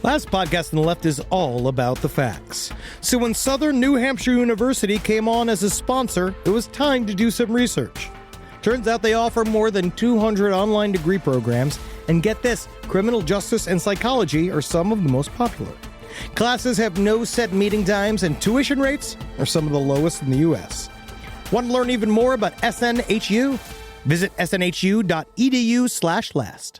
Last podcast on the left is all about the facts. So when Southern New Hampshire University came on as a sponsor, it was time to do some research. Turns out they offer more than 200 online degree programs, and get this, criminal justice and psychology are some of the most popular. Classes have no set meeting times, and tuition rates are some of the lowest in the U.S. Want to learn even more about SNHU? Visit snhu.edu/last.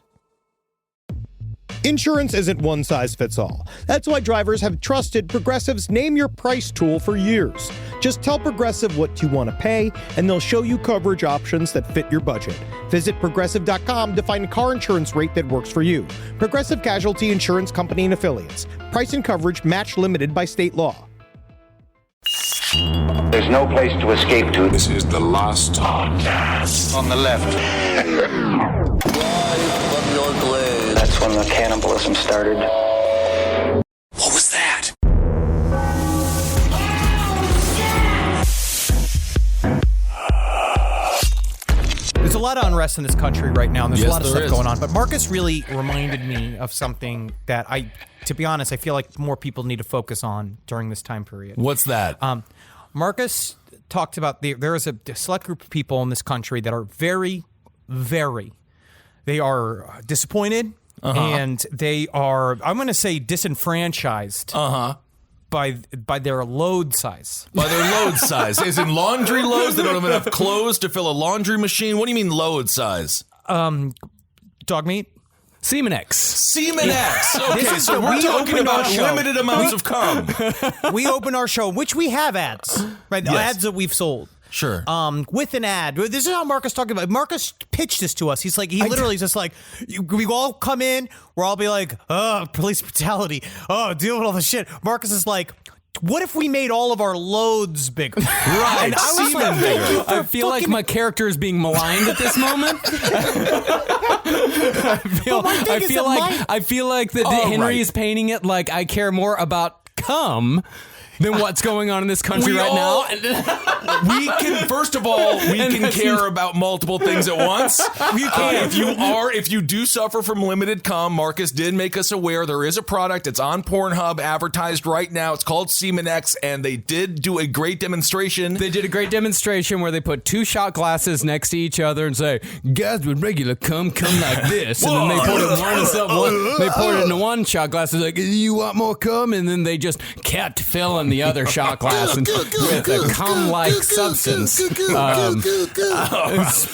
Insurance isn't one size fits all. That's why drivers have trusted Progressive's Name Your Price tool for years. Just tell Progressive what you want to pay, and they'll show you coverage options that fit your budget. Visit Progressive.com to find a car insurance rate that works for you. Progressive Casualty Insurance Company and Affiliates. Price and coverage match limited by state law. There's no place to escape to. This is the last podcast. On the left. From your glade. That's when the cannibalism started. What was that? There's a lot of unrest in this country right now, and there's a lot of stuff is. going on. But Marcus really reminded me of something that to be honest, I feel like more people need to focus on during this time period. What's that? Marcus talked about there is a select group of people in this country that are very, very, they are disappointed, and they are, I'm going to say, disenfranchised. By their load size. By their load size. Is in laundry loads? They don't have enough clothes to fill a laundry machine? What do you mean load size? Dog meat? Semen X. Semen X. Okay, so we're we talking opened our about show. limited amounts of cum. We open our show, which we have ads, right? The Yes. ads that we've sold. Sure. With an ad. This is how Marcus talked about it. Marcus pitched this to us. He's like, literally is just like, we all come in, we'll all be like, oh, police brutality. Oh, deal with all this shit. Marcus is like, what if we made all of our loads bigger? Right. And I was like, thank you for I feel like my character is being maligned at this moment. I feel like that Henry is painting it like I care more about cum than what's going on in this country right now. We can, first of all, care about multiple things at once. You can. If you do suffer from limited cum, Marcus did make us aware there is a product. It's on Pornhub, advertised right now. It's called Semen X, and they did do a great demonstration. They did a great demonstration where they put two shot glasses next to each other and say, guys with regular cum like this. And then they poured they poured it into one shot glass. It's like, you want more cum? And then they just kept filling the other shot glass with a cum-like substance. It's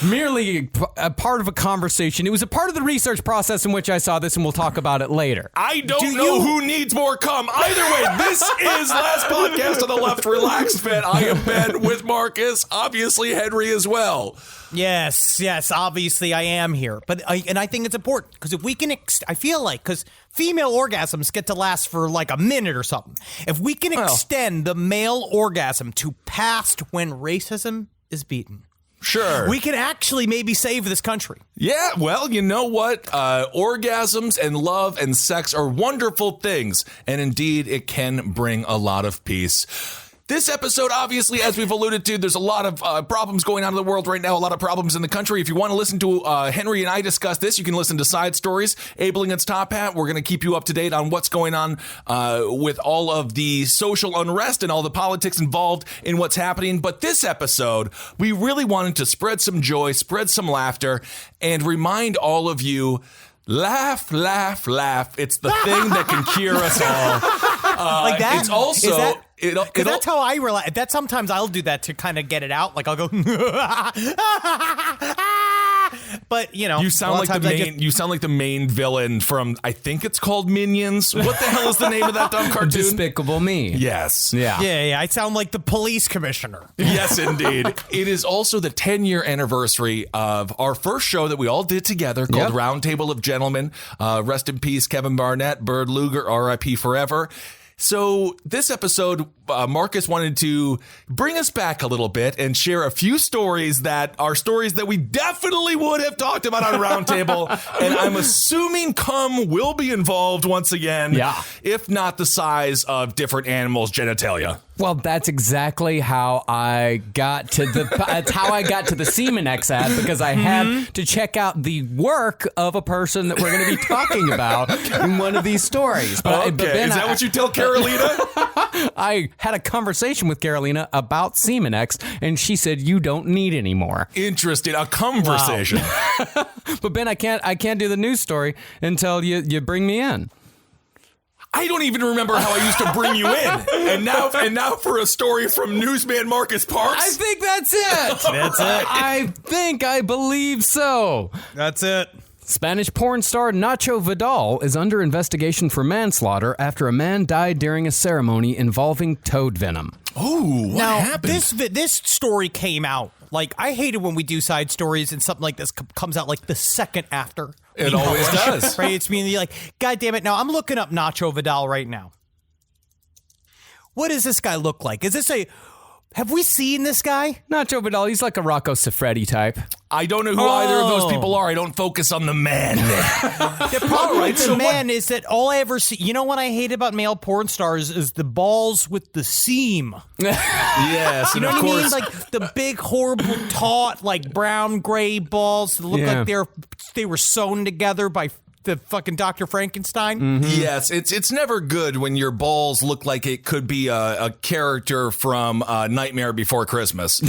merely a part of a conversation. It was a part of the research process in which I saw this, and we'll talk about it later. I don't know who needs more cum. Either way, this is Last Podcast on the Left. Relaxed Ben. I am Ben with Marcus. Obviously, Henry as well. Yes, obviously I am here. But I think it's important because if we can, I feel like, because female orgasms get to last for like a minute or something. If we can extend the male orgasm to past when racism is beaten. Sure. We can actually maybe save this country. Yeah, well, you know what? Orgasms and love and sex are wonderful things. And indeed, it can bring a lot of peace. This episode, obviously, as we've alluded to, there's a lot of problems going on in the world right now, a lot of problems in the country. If you want to listen to Henry and I discuss this, you can listen to Side Stories, Abling Its Top Hat. We're going to keep you up to date on what's going on with all of the social unrest and all the politics involved in what's happening. But this episode, we really wanted to spread some joy, spread some laughter, and remind all of you, laugh, laugh, laugh. It's the thing that can cure us all. Like that? It's also... That's how I relax. That sometimes I'll do that to kind of get it out. Like I'll go, but you know, you sound like the main villain from, I think it's called Minions. What the hell is the name of that dumb cartoon? Despicable Me. Yes. Yeah. I sound like the police commissioner. Yes, indeed. It is also the 10-year anniversary of our first show that we all did together called Roundtable of Gentlemen. Rest in peace, Kevin Barnett, Bird Luger, R.I.P. forever. So this episode, Marcus wanted to bring us back a little bit and share a few stories that are stories that we definitely would have talked about on a roundtable. And I'm assuming cum will be involved once again. Yeah. If not the size of different animals' genitalia. Well, that's exactly how I got to the Semen X ad, because I had to check out the work of a person that we're going to be talking about in one of these stories. But is that what you tell Carolina? I had a conversation with Carolina about Semen X, and she said, you don't need any more. Interesting. A conversation. Wow. But Ben, I can't do the news story until you bring me in. I don't even remember how I used to bring you in. And now for a story from newsman Marcus Parks? I think that's it. That's it. I believe so. That's it. Spanish porn star Nacho Vidal is under investigation for manslaughter after a man died during a ceremony involving toad venom. Oh, what happened? This story came out. Like, I hate it when we do side stories and something like this comes out like the second after. It always does. Right? It's mean like, God damn it. Now, I'm looking up Nacho Vidal right now. What does this guy look like? Is this have we seen this guy? Nacho Vidal, he's like a Rocco Siffredi type. I don't know who either of those people are. I don't focus on the man. The problem with the man is that all I ever see, you know what I hate about male porn stars is the balls with the seam. Yes, You know what I mean? Like the big, horrible, taut, like brown, gray balls that look like they were sewn together by the fucking Dr. Frankenstein. Mm-hmm. Yes, it's never good when your balls look like it could be a character from Nightmare Before Christmas.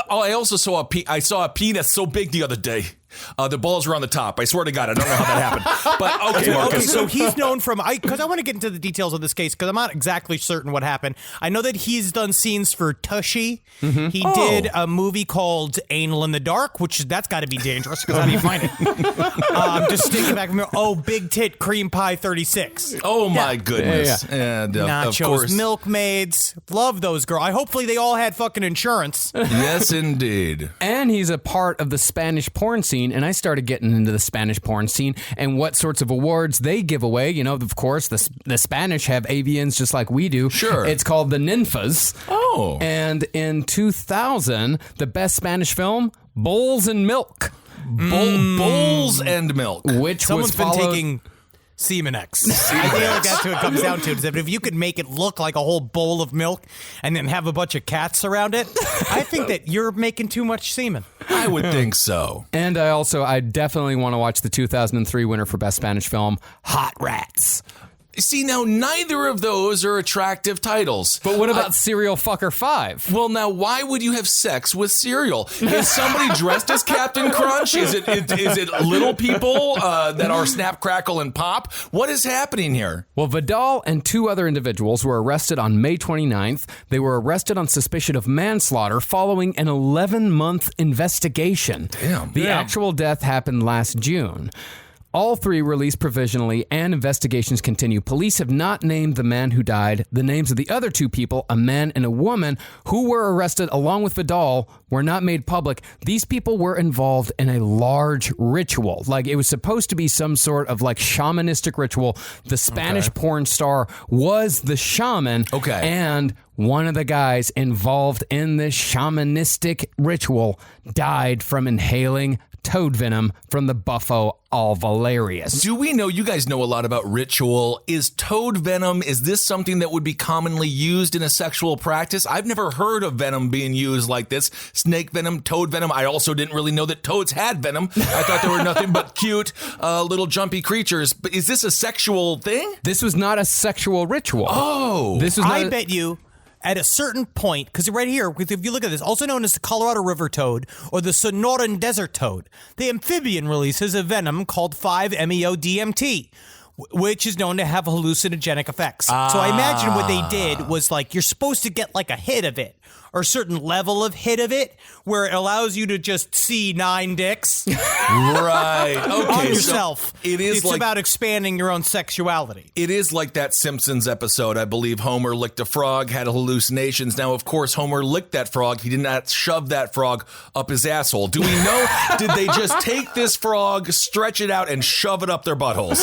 I also saw a penis so big the other day. The balls were on the top. I swear to God, I don't know how that happened. But okay, Marcus. Okay, so he's known from because I want to get into the details of this case because I'm not exactly certain what happened. I know that he's done scenes for Tushy. Mm-hmm. He did a movie called Anal in the Dark, which that's got to be dangerous because how do you find it? Just sticking back from here. Oh, Big Tit Cream Pie 36. Oh my goodness! Yeah. And Nachos, of course, Milkmaids. Love those girls. Hopefully they all had fucking insurance. Yes, indeed. And he's a part of the Spanish porn scene, and I started getting into the Spanish porn scene and what sorts of awards they give away. You know, of course, the Spanish have avians just like we do. Sure. It's called the Ninfas. Oh. And in 2000, the best Spanish film, Bowls and Milk. Bowls and Milk. Which Someone's was been followed... taking Semen X. I feel like that's what it comes down to. Is that if you could make it look like a whole bowl of milk and then have a bunch of cats around it, I think that you're making too much semen. I would think so. And I definitely want to watch the 2003 winner for Best Spanish Film, Hot Rats. See, now, neither of those are attractive titles. But what about Serial Fucker 5? Well, now, why would you have sex with cereal? Is somebody dressed as Captain Crunch? Is it little people that are Snap, Crackle, and Pop? What is happening here? Well, Vidal and two other individuals were arrested on May 29th. They were arrested on suspicion of manslaughter following an 11-month investigation. Damn. The actual death happened last June. All three released provisionally, and investigations continue. Police have not named the man who died. The names of the other two people, a man and a woman, who were arrested along with Vidal, were not made public. These people were involved in a large ritual. Like, it was supposed to be some sort of, like, shamanistic ritual. The Spanish porn star was the shaman. Okay. And one of the guys involved in this shamanistic ritual died from inhaling toad venom from the Buffo alvarius. Do we know, you guys know a lot about ritual. Is toad venom, is this something that would be commonly used in a sexual practice? I've never heard of venom being used like this. Snake venom, toad venom. I also didn't really know that toads had venom. I thought they were nothing but cute little jumpy creatures. But is this a sexual thing? This was not a sexual ritual. Oh. This was not I bet you at a certain point, because right here, if you look at this, also known as the Colorado River toad or the Sonoran Desert toad, the amphibian releases a venom called 5-MeO-DMT, which is known to have hallucinogenic effects. So I imagine what they did was like, you're supposed to get like a hit of it or a certain level of hit of it where it allows you to just see 9 dicks Right. Okay. on yourself. So it's like, about expanding your own sexuality. it is like that Simpsons episode. I believe Homer licked a frog, had hallucinations. Now, of course, Homer licked that frog. He did not shove that frog up his asshole. Do we know, did they just take this frog, stretch it out, and shove it up their buttholes?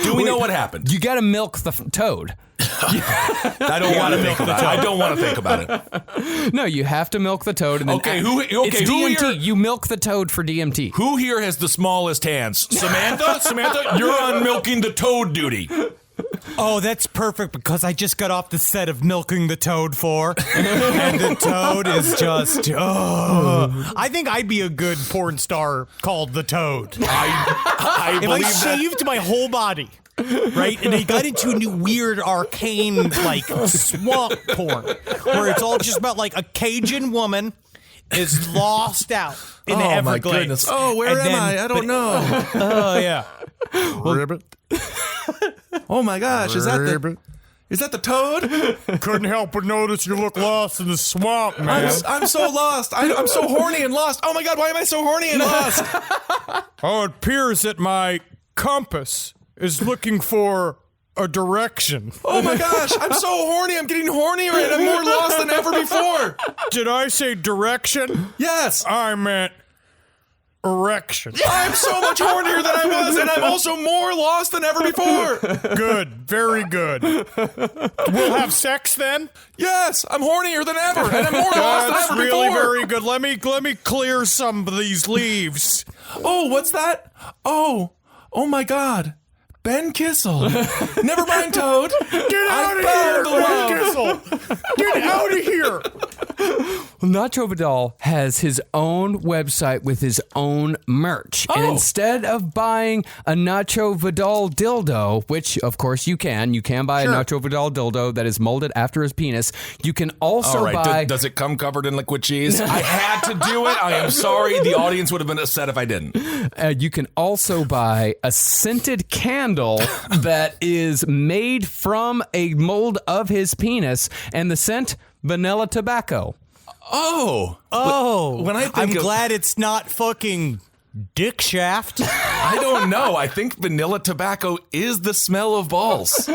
Do we know what happened? You got to milk the toad. I don't want to think about it. I don't want to think about it. No, you have to milk the toad. And then it's who DMT. here- You milk the toad for DMT. Who here has the smallest hands? Samantha, you're on milking the toad duty. Oh, that's perfect because I just got off the set of Milking the Toad 4. And the toad is just, I think I'd be a good porn star called the Toad. I If I believe that. shaved my whole body, right, and I got into a new weird arcane, like, swamp porn, where it's all just about, like, a Cajun woman is lost out in the Oh, my Everglades. goodness. Oh, where am I? I don't know. Oh, yeah. Ribbit. Oh, my gosh. Is that the toad? Couldn't help but notice you look lost in the swamp, man. I'm so lost. I'm so horny and lost. Oh, my God. Why am I so horny and lost? Oh, it appears that my compass is looking for a direction. Oh, my gosh. I'm so horny. I'm getting hornier and I'm more lost than ever before. Did I say direction? Yes. I meant erection. I'm so much hornier than I was, and I'm also more lost than ever before. Good. Very good. We'll have sex then? Yes, I'm hornier than ever, and I'm more lost That's than ever really before. very good. Let me clear some of these leaves. Oh, what's that? Oh my God. Ben Kissel. Never mind, Toad. Get out of here, Ben Kissel. Get out of here. Well, Nacho Vidal has his own website with his own merch. And instead of buying a Nacho Vidal dildo, which of course you can buy a Nacho Vidal dildo that is molded after his penis. You can also All right, buy... does it come covered in liquid cheese? I had to do it. I am sorry. The audience would have been upset if I didn't. You can also buy a scented candle that is made from a mold of his penis, and the scent, vanilla tobacco. Oh. When I think I'm of- glad it's not fucking dick shaft. I don't know. I think vanilla tobacco is the smell of balls.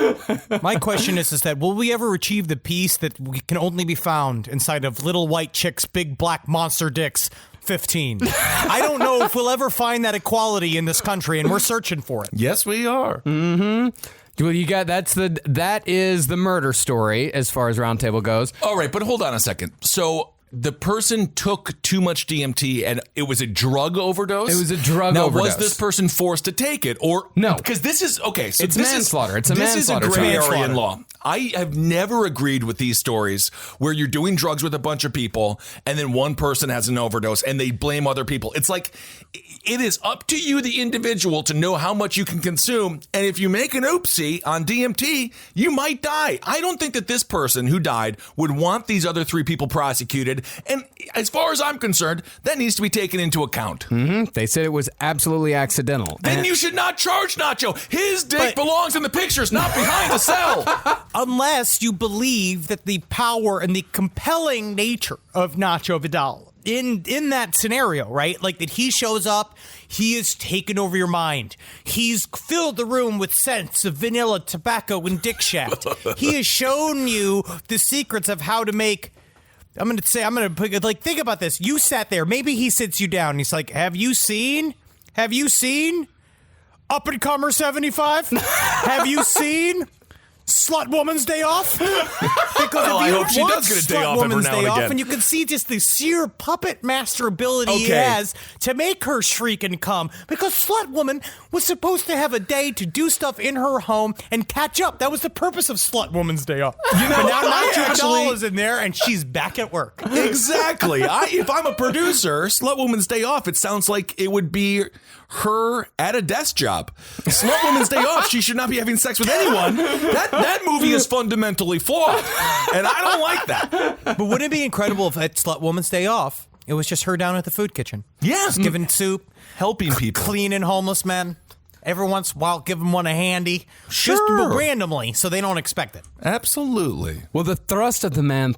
My question is that will we ever achieve the peace that we can only be found inside of little white chicks, big black monster dicks, 15? I don't know if we'll ever find that equality in this country, and we're searching for it. Yes, we are. Well, you got that is the murder story as far as Roundtable goes. All right, but hold on a second. So the person took too much DMT and it was a drug overdose? It was a drug now, overdose. was this person forced to take it? Or No. Because this is, okay, so It's this manslaughter. It's a this manslaughter is a gray charge. area in law. I have never agreed with these stories where you're doing drugs with a bunch of people and then one person has an overdose and they blame other people. It's like, it is up to you, the individual, to know how much you can consume. And if you make an oopsie on DMT, you might die. I don't think that this person who died would want these other 3 people prosecuted. And as far as I'm concerned, that needs to be taken into account. They said it was absolutely accidental. Then you should not charge Nacho. His dick belongs in the pictures, not behind the cell. Unless you believe that the power and the compelling nature of Nacho Vidal in that scenario, right? Like that he shows up, he has taken over your mind. He's filled the room with scents of vanilla, tobacco, and dick shaft. He has shown you the secrets of how to make... think about this. You sat there. Maybe he sits you down and he's like, have you seen Up and Comer 75? Have you seen Slut Woman's Day Off? Because I hope she does get a day off every now and again. And you can see just the sheer puppet master ability he Okay. has to make her shriek and come. Because Slut Woman was supposed to have a day to do stuff in her home and catch up. That was the purpose of Slut Woman's Day Off. You know, but now I Nacho Vidal actually- is in there and she's back at work. Exactly. If I'm a producer, Slut Woman's Day Off, it sounds like it would be her at a desk job. Slut Woman's Day Off, she should not be having sex with anyone. That movie is fundamentally flawed, and I don't like that. But wouldn't it be incredible if at Slut Woman's Day Off, it was just her down at the food kitchen? Yes. Giving soup, Helping people. cleaning homeless men. Every once in a while, give them one a handy. Sure. Just randomly, so they don't expect it. Absolutely. Well, the thrust of the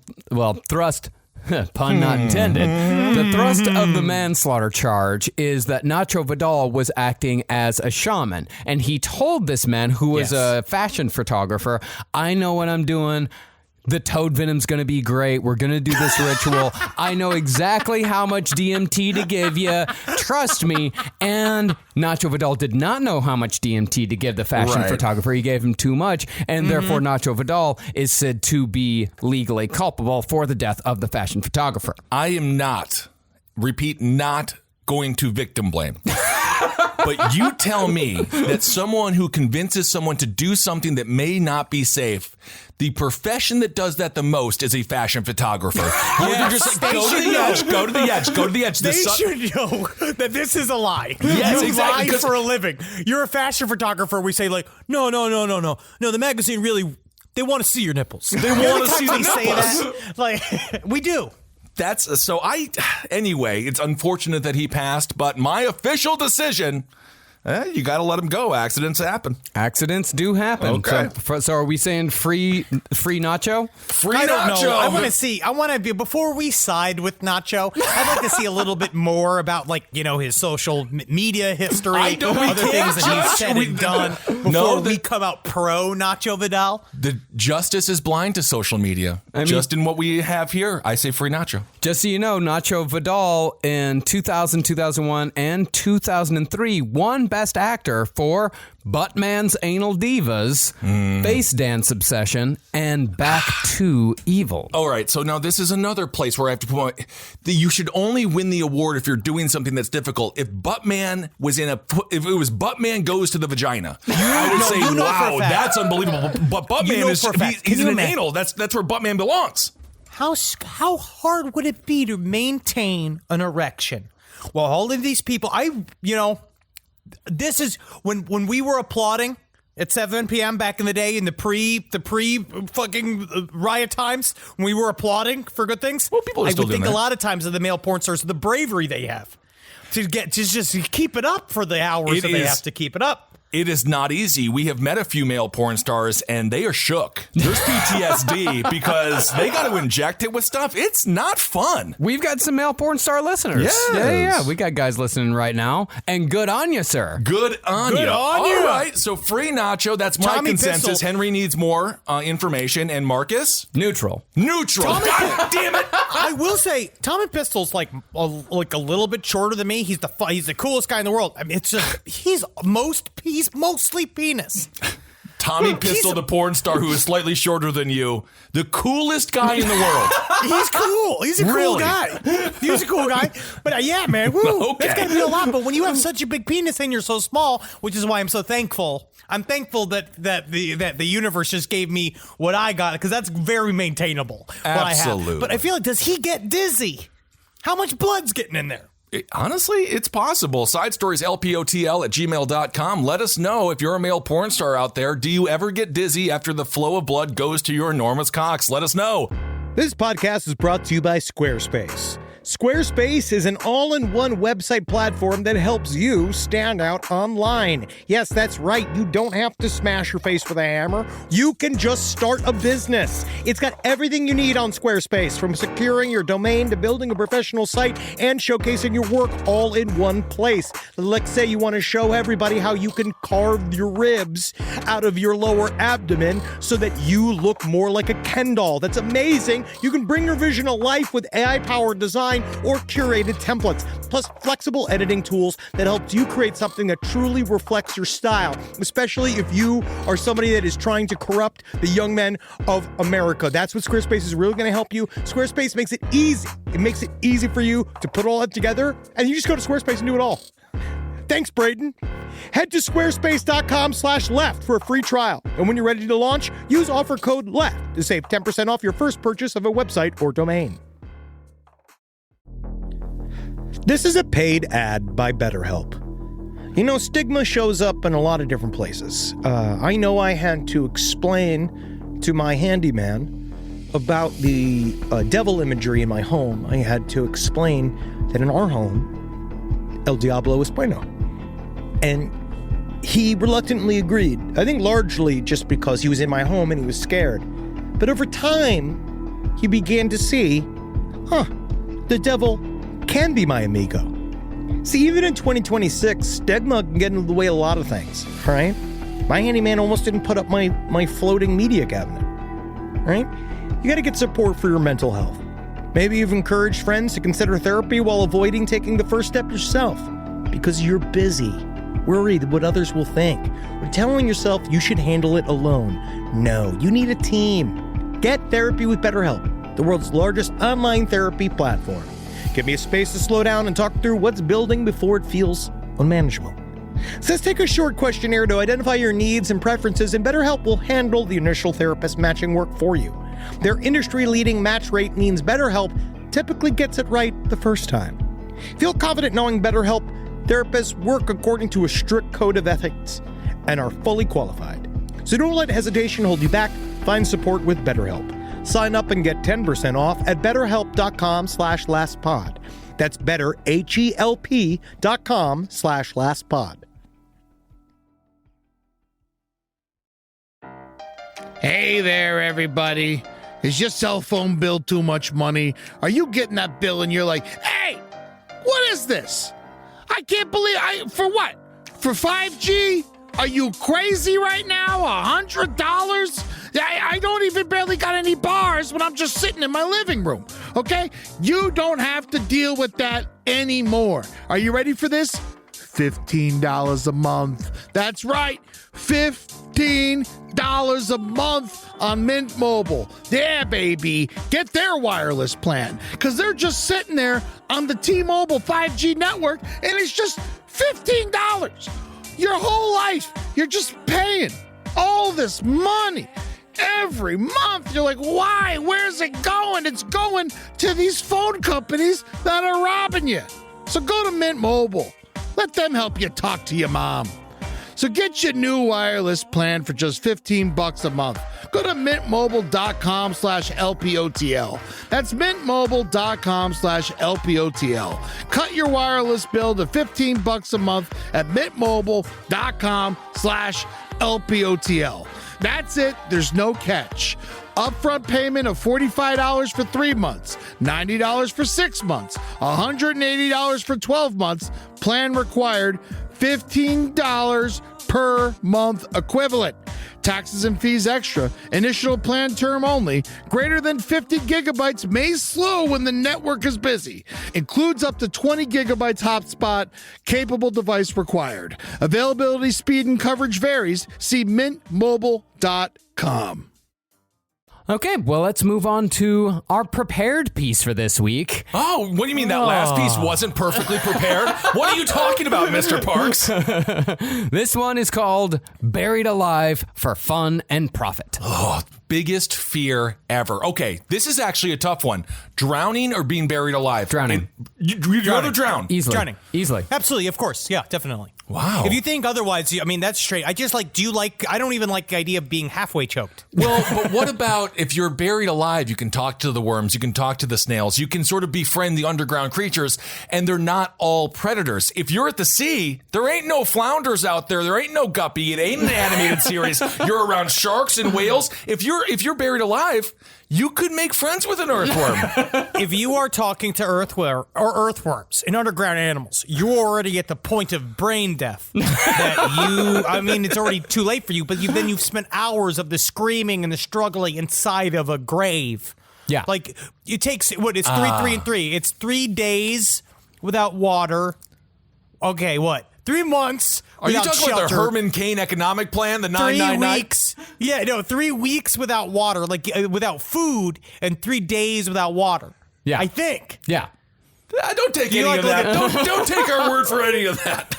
thrust, pun not intended. The thrust of the manslaughter charge is that Nacho Vidal was acting as a shaman, and he told this man, who was a fashion photographer, I know what I'm doing. The toad venom's going to be great. We're going to do this ritual. I know exactly how much DMT to give you. Trust me. And Nacho Vidal did not know how much DMT to give the fashion photographer. He gave him too much. And therefore, Nacho Vidal is said to be legally culpable for the death of the fashion photographer. I am not, repeat, not going to victim blame. But you tell me that someone who convinces someone to do something that may not be safe, the profession that does that the most is a fashion photographer. They're just like, go to the edge, go to the edge, go to the edge. They should know that this is a lie. Yes, you exactly, lie for a living. You're a fashion photographer. We say like, no. The magazine really, they want to see your nipples. They want to see the nipples. Say that. Like, we do. Anyway, it's unfortunate that he passed, but my official decision, you got to let him go. Accidents happen. Accidents do happen. Okay. So are we saying free Nacho? Free I don't Nacho. know. I want to be, before we side with Nacho, I'd like to see a little bit more about, like, his social media history, other things that he's said and done before we come out pro Nacho Vidal. The justice is blind to social media. Just in what we have here, I say free Nacho. Just so you know, Nacho Vidal in 2000, 2001, and 2003 won Best Actor for Buttman's Anal Divas, Face Dance Obsession, and Back to Evil. All right, so now this is another place where I have to point you should only win the award if you're doing something that's difficult. If Buttman was if it was Buttman Goes to the Vagina, I would say, wow, that's unbelievable. But Buttman he's in an anal. That's where Buttman belongs. How hard would it be to maintain an erection while holding these people? This is when we were applauding at 7 p.m. back in the day in the pre fucking riot times when we were applauding for good things. Well, people are still doing that. I would think a lot of times of the male porn stars, the bravery they have to just keep it up for the hours that they have to keep it up. It is not easy. We have met a few male porn stars, and they are shook. There's PTSD because they got to inject it with stuff. It's not fun. We've got some male porn star listeners. Yes. Yeah. We got guys listening right now. And good on you, sir. Good on you. All right. So free Nacho. That's my Tommy consensus. Pistol. Henry needs more information. And Marcus? Neutral. God damn it. I will say, Tommy Pistol's like a little bit shorter than me. He's the coolest guy in the world. I mean, it's just he's mostly penis. Tommy Pistol, the porn star who is slightly shorter than you, the coolest guy in the world. He's cool. He's a cool guy. He's a cool guy. But yeah, man, woo, Okay. that's gotta be a lot. But when you have such a big penis and you're so small, which is why I'm so thankful. I'm thankful that the universe just gave me what I got, because that's very maintainable. Absolutely. What I have. But I feel like, does he get dizzy? How much blood's getting in there? Honestly, it's possible. Side stories, lpotl@gmail.com. Let us know if you're a male porn star out there. Do you ever get dizzy after the flow of blood goes to your enormous cocks? Let us know. This podcast is brought to you by Squarespace. Squarespace is an all-in-one website platform that helps you stand out online. Yes, that's right. You don't have to smash your face with a hammer. You can just start a business. It's got everything you need on Squarespace, from securing your domain to building a professional site and showcasing your work all in one place. Let's say you want to show everybody how you can carve your ribs out of your lower abdomen so that you look more like a Ken doll. That's amazing. You can bring your vision to life with AI-powered design or curated templates, plus flexible editing tools that helps you create something that truly reflects your style, especially if you are somebody that is trying to corrupt the young men of America. That's what Squarespace is really going to help you. Squarespace makes it easy. It makes it easy for you to put all that together, and you just go to Squarespace and do it all. Thanks, Braden. Head to squarespace.com/left for a free trial. And when you're ready to launch, use offer code LEFT to save 10% off your first purchase of a website or domain. This is a paid ad by BetterHelp. You know, stigma shows up in a lot of different places. I know I had to explain to my handyman about the devil imagery in my home. I had to explain that in our home, El Diablo es bueno. And he reluctantly agreed. I think largely just because he was in my home and he was scared. But over time, he began to see, the devil can be my amigo. See, even in 2026, stigma can get in the way of a lot of things, right? My handyman almost didn't put up my floating media cabinet, right? You got to get support for your mental health. Maybe you've encouraged friends to consider therapy while avoiding taking the first step yourself because you're busy, worried what others will think, or telling yourself you should handle it alone. No, you need a team. Get therapy with BetterHelp, the world's largest online therapy platform. Give me a space to slow down and talk through what's building before it feels unmanageable. Says take a short questionnaire to identify your needs and preferences, and BetterHelp will handle the initial therapist matching work for you. Their industry-leading match rate means BetterHelp typically gets it right the first time. Feel confident knowing BetterHelp therapists work according to a strict code of ethics and are fully qualified. So don't let hesitation hold you back. Find support with BetterHelp. Sign up and get 10% off at betterhelp.com/lastpod. That's betterhelp.com/lastpod. Hey there, everybody. Is your cell phone bill too much money? Are you getting that bill and you're like, hey, what is this? I can't believe for what? For 5G? Are you crazy right now? $100? I don't even barely got any bars when I'm just sitting in my living room, okay? You don't have to deal with that anymore. Are you ready for this? $15 a month. That's right, $15 a month on Mint Mobile. Yeah, baby. Get their wireless plan, because they're just sitting there on the T-Mobile 5G network, and it's just $15. Your whole life, you're just paying all this money every month. You're like, why? Where's it going? It's going to these phone companies that are robbing you. So go to Mint Mobile. Let them help you talk to your mom. So get your new wireless plan for just $15 a month. Go to mintmobile.com/LPOTL. That's mintmobile.com/LPOTL. Cut your wireless bill to $15 a month at mintmobile.com/LPOTL. That's it. There's no catch. Upfront payment of $45 for 3 months, $90 for 6 months, $180 for 12 months. Plan required, $15 per month equivalent. Taxes and fees extra. Initial plan term only. Greater than 50 gigabytes may slow when the network is busy. Includes up to 20 gigabytes hotspot. Capable device required. Availability, speed, and coverage varies. See mintmobile.com. Okay, well, let's move on to our prepared piece for this week. Oh, what do you mean that last piece wasn't perfectly prepared? What are you talking about, Mr. Parks? This one is called Buried Alive for Fun and Profit. Oh, biggest fear ever. Okay, this is actually a tough one. Drowning or being buried alive? Drowning. You'd rather drown? Easily. Drowning. Easily. Absolutely, of course. Yeah, definitely. Wow. If you think otherwise, I mean, that's straight. I don't even like the idea of being halfway choked. Well, but what about if you're buried alive, you can talk to the worms, you can talk to the snails, you can sort of befriend the underground creatures, and they're not all predators. If you're at the sea, there ain't no flounders out there, there ain't no guppy, it ain't an animated series. You're around sharks and whales. If you're buried alive, you could make friends with an earthworm. If you are talking to earthworms and underground animals, you're already at the point of brain death. It's already too late for you, but you've spent hours of the screaming and the struggling inside of a grave. Yeah. Like, it takes, it's 3, 3, and 3. It's 3 days without water. Okay, what? 3 months Are you without talking about the shelter. Herman Cain economic plan, the 3 999? weeks. Yeah, no, 3 weeks without water, without food, and 3 days without water. Yeah. I think. Yeah. Don't take any of that. Don't take our word for any of that.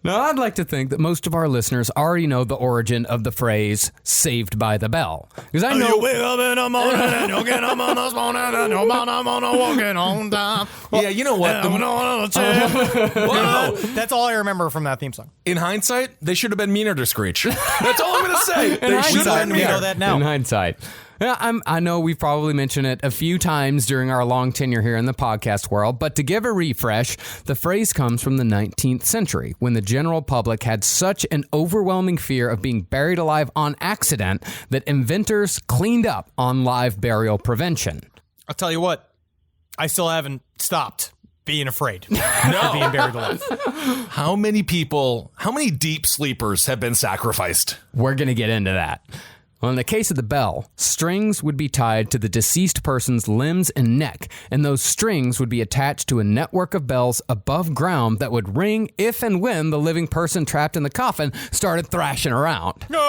Now, I'd like to think that most of our listeners already know the origin of the phrase "saved by the bell," because I know. You wake up in the morning and you get up on this morning and you're walking on time. Yeah, you know what? Wow. That's all I remember from that theme song. In hindsight, they should have been meaner to Screech. That's all I'm going to say. They should have been We know meaner. that now. In hindsight. Yeah, I know we've probably mentioned it a few times during our long tenure here in the podcast world, but to give a refresh, the phrase comes from the 19th century when the general public had such an overwhelming fear of being buried alive on accident that inventors cleaned up on live burial prevention. I'll tell you what, I still haven't stopped being afraid of being buried alive. How many deep sleepers have been sacrificed? We're going to get into that. Well, in the case of the bell, strings would be tied to the deceased person's limbs and neck, and those strings would be attached to a network of bells above ground that would ring if and when the living person trapped in the coffin started thrashing around. That's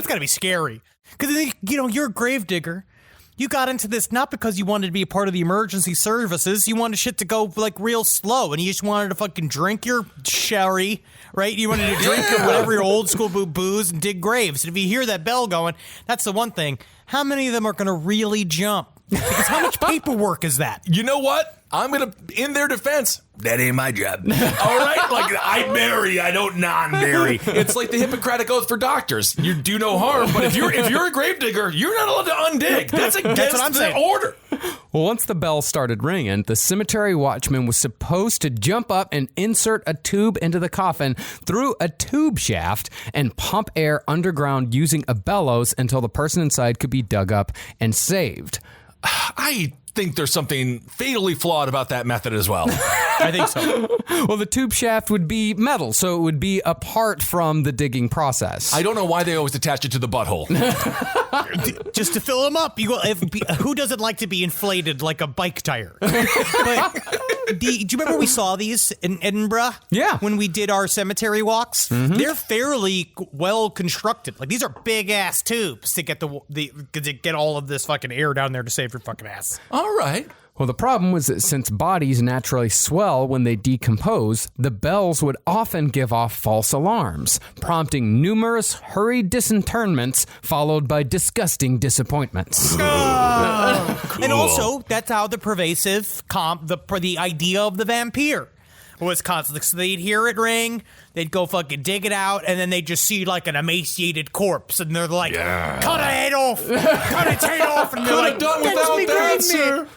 got to be scary. Because, you're a grave digger. You got into this not because you wanted to be a part of the emergency services. You wanted shit to go like real slow, and you just wanted to fucking drink your sherry, right? You wanted to drink your whatever your old school booze and dig graves. And if you hear that bell going, that's the one thing. How many of them are going to really jump? Because how much paperwork is that? You know what? I'm going to, in their defense, that ain't my job. All right? Like, I marry, I don't non-marry. It's like the Hippocratic Oath for doctors. You do no harm, but if you're a gravedigger, you're not allowed to undig. That's against what I'm the saying. order. Well, once the bell started ringing, the cemetery watchman was supposed to jump up and insert a tube into the coffin through a tube shaft and pump air underground using a bellows until the person inside could be dug up and saved. I think there's something fatally flawed about that method as well. I think so. Well, the tube shaft would be metal, so it would be apart from the digging process. I don't know why they always attach it to the butthole. Just to fill them up. Who doesn't like to be inflated like a bike tire? But do you remember we saw these in Edinburgh? Yeah. When we did our cemetery walks? Mm-hmm. They're fairly well constructed. Like, these are big ass tubes to get to get all of this fucking air down there to save your fucking ass. All right. Well, the problem was that since bodies naturally swell when they decompose, the bells would often give off false alarms, prompting numerous hurried disinterments followed by disgusting disappointments. Cool. And also, that's how the pervasive the idea of the vampire was constantly. So they'd hear it ring, they'd go fucking dig it out, and then they'd just see like an emaciated corpse, and they're like, cut a head off, cut its head off, and they're like, done without that, sir.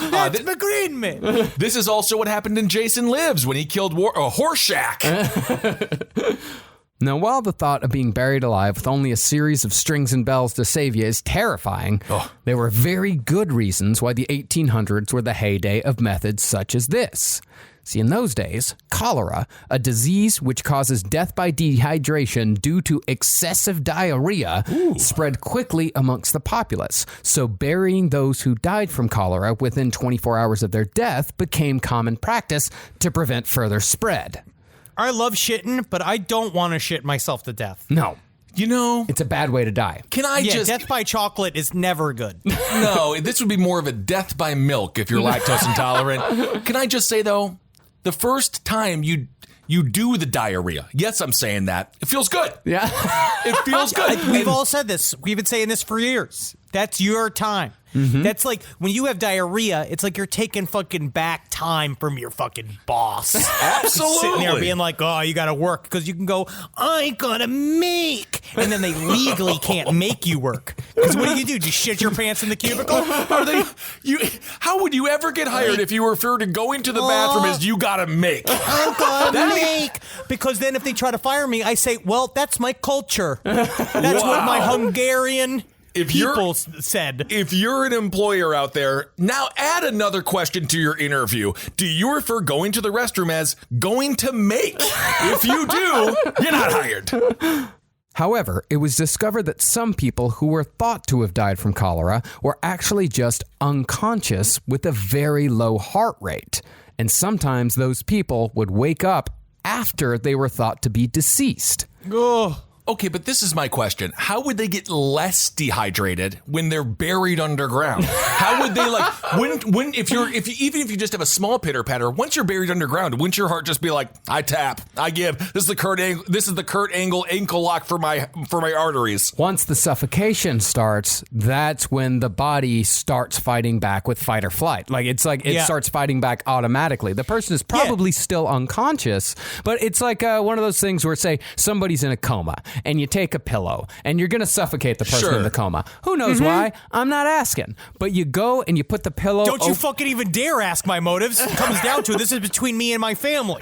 That's my green man. This is also what happened in Jason Lives when he killed Horseshack. Now, while the thought of being buried alive with only a series of strings and bells to save you is terrifying, there were very good reasons why the 1800s were the heyday of methods such as this. See, in those days, cholera, a disease which causes death by dehydration due to excessive diarrhea, spread quickly amongst the populace. So burying those who died from cholera within 24 hours of their death became common practice to prevent further spread. I love shitting, but I don't want to shit myself to death. No. You know, It's a bad way to die. can I just... death by chocolate is never good. No, this would be more of a death by milk if you're lactose intolerant. Can I just say, though, the first time you do the diarrhea, yes, I'm saying that, it feels good. Yeah. It feels good. We've all said this. We've been saying this for years. That's your time. Mm-hmm. That's like when you have diarrhea, it's like you're taking fucking back time from your fucking boss. Absolutely. Sitting there being like, oh, you got to work because you can go, I gotta make. And then they legally can't make you work. Because what do? Just shit your pants in the cubicle? How would you ever get hired if you refer to going to the bathroom as you gotta make? I gotta make. Because then if they try to fire me, I say, well, that's my culture. That's what my Hungarian people said. If you're an employer out there, now add another question to your interview. Do you refer going to the restroom as going to make? If you do, you're not hired. However, it was discovered that some people who were thought to have died from cholera were actually just unconscious with a very low heart rate. And sometimes those people would wake up after they were thought to be deceased. Okay, but this is my question. How would they get less dehydrated when they're buried underground? How would they even if you just have a small pitter patter, once you're buried underground, wouldn't your heart just be like, I tap, I give. This is the Kurt Angle ankle lock for my arteries. Once the suffocation starts, that's when the body starts fighting back with fight or flight. It starts fighting back automatically. The person is probably still unconscious, but it's like one of those things where, say, somebody's in a coma and you take a pillow and you're going to suffocate the person in the coma. Who knows why? I'm not asking. But you go and you put the pillow... Don't you fucking even dare ask my motives. It comes down to it. This is between me and my family.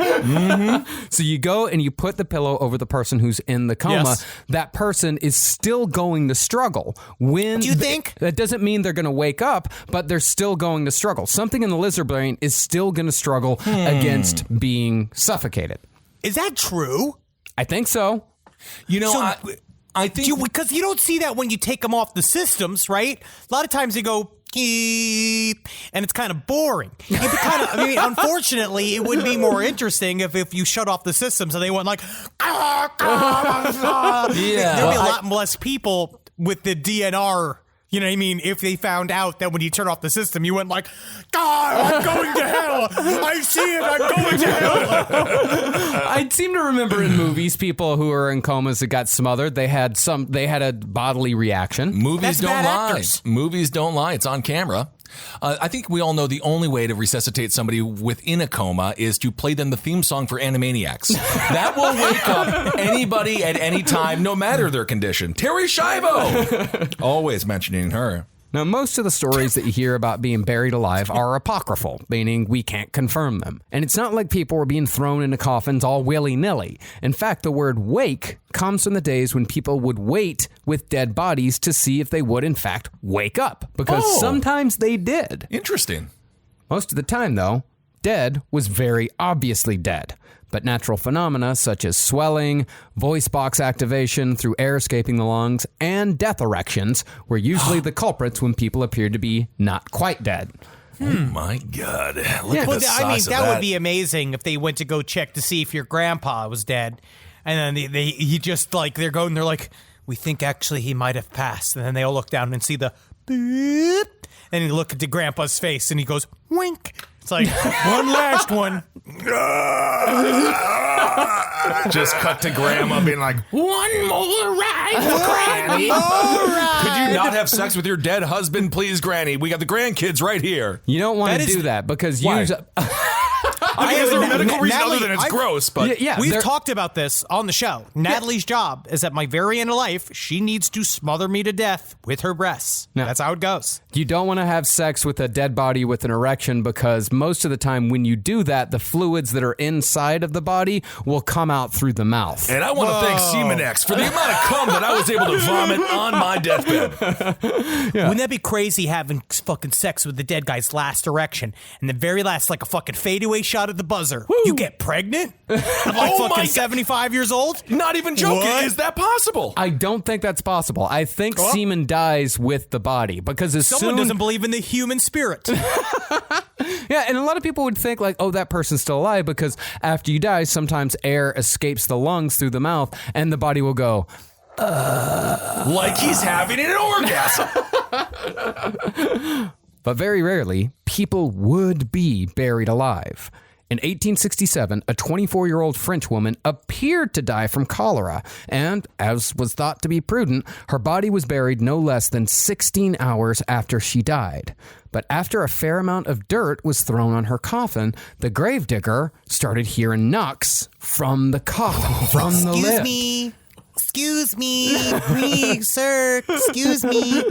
So you go and you put the pillow over the person who's in the coma. Yes. That person is still going to struggle. Do you think? That doesn't mean they're going to wake up, but they're still going to struggle. Something in the lizard brain is still going to struggle against being suffocated. Is that true? I think so. You know, So, I think... Because you don't see that when you take them off the systems, right? A lot of times they go... and it's kind of boring. Unfortunately, it would be more interesting if you shut off the systems and they went like, there'd be a lot less people with the DNR, You know what I mean? If they found out that when you turn off the system, you went like, God, I'm going to hell. I see it. I'm going to hell. I seem to remember in movies, people who are in comas that got smothered, they had a bodily reaction. Movies That's don't bad lie. actors. Movies don't lie. It's on camera. I think we all know the only way to resuscitate somebody within a coma is to play them the theme song for Animaniacs. That will wake up anybody at any time, no matter their condition. Terry Schiavo! Always mentioning her. Now, most of the stories that you hear about being buried alive are apocryphal, meaning we can't confirm them. And it's not like people were being thrown into coffins all willy-nilly. In fact, the word wake comes from the days when people would wait with dead bodies to see if they would, in fact, wake up. Because sometimes they did. Interesting. Most of the time, though, dead was very obviously dead. But natural phenomena such as swelling, voice box activation through air escaping the lungs, and death erections were usually the culprits when people appeared to be not quite dead. Oh my God. Look at the size I mean, of that would be amazing if they went to go check to see if your grandpa was dead. And then he just like, they're like, we think actually he might have passed. And then they all look down and see the beep. And you look at the grandpa's face and he goes, wink. It's like, one last one. Just cut to Grandma being like, one more ride for Granny. Could you not have sex with your dead husband, please, Granny? We got the grandkids right here. You don't want to That is- do that because Why? I mean, is there a medical reason Natalie, other than it's gross? But we've talked about this on the show. Natalie's job is at my very end of life, she needs to smother me to death with her breasts. No. That's how it goes. You don't want to have sex with a dead body with an erection because most of the time when you do that, the fluids that are inside of the body will come out through the mouth. And I want to thank Semenex for the amount of cum that I was able to vomit on my deathbed. Wouldn't that be crazy having fucking sex with the dead guy's last erection and the very last, like a fucking fadeaway shot at the buzzer? Woo. You get pregnant? I'm like Oh my fucking God. 75 years old? Not even joking. What? Is that possible? I don't think that's possible. I think semen dies with the body because as Someone soon doesn't believe in the human spirit. Yeah, and a lot of people would think like, oh, that person's still alive because after you die, sometimes air escapes the lungs through the mouth and the body will go, Like he's having an orgasm. But very rarely, people would be buried alive. In 1867, a 24-year-old French woman appeared to die from cholera, and, as was thought to be prudent, her body was buried no less than 16 hours after she died. But after a fair amount of dirt was thrown on her coffin, the gravedigger started hearing knocks from the coffin, from the lift. Excuse me, please, sir. Excuse me.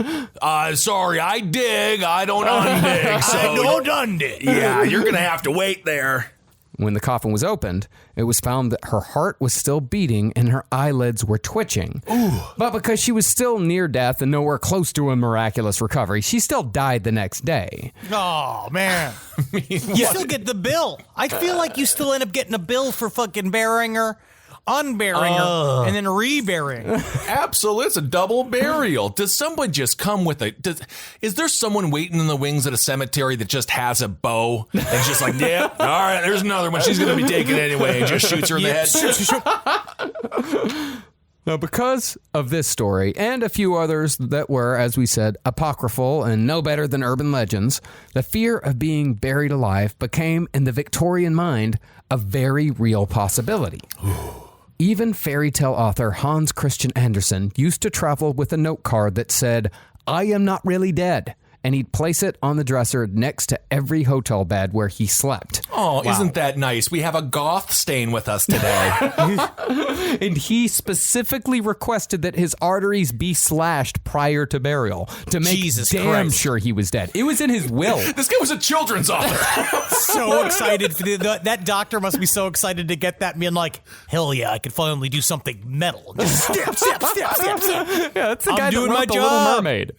Sorry, I dig. I don't undig. So I don't undig. yeah, you're gonna have to wait there. When the coffin was opened, it was found that her heart was still beating and her eyelids were twitching. Ooh. But because she was still near death and nowhere close to a miraculous recovery, she still died the next day. Oh, man. You still get the bill. I feel like you still end up getting a bill for fucking burying her, unburying her, and then reburying her. Absolutely, it's a double burial. Does someone just come with is there someone waiting in the wings at a cemetery that just has a bow and just like, yeah, all right, there's another one. She's gonna be taken anyway, and just shoots her in the head. Now, because of this story and a few others that were, as we said, apocryphal and no better than urban legends, the fear of being buried alive became, in the Victorian mind, a very real possibility. Even fairy tale author Hans Christian Andersen used to travel with a note card that said, "I am not really dead," and he'd place it on the dresser next to every hotel bed where he slept. Oh, isn't that nice? We have a goth stain with us today. And he specifically requested that his arteries be slashed prior to burial to make Jesus damn Christ. sure he was dead. It was in his will. This guy was a children's author. So excited. That doctor must be so excited to get that, being like, hell yeah, I can finally do something metal. Just step, step, step, step, step. Yeah, that's the I'm guy that doing wrote my The job. Little Mermaid.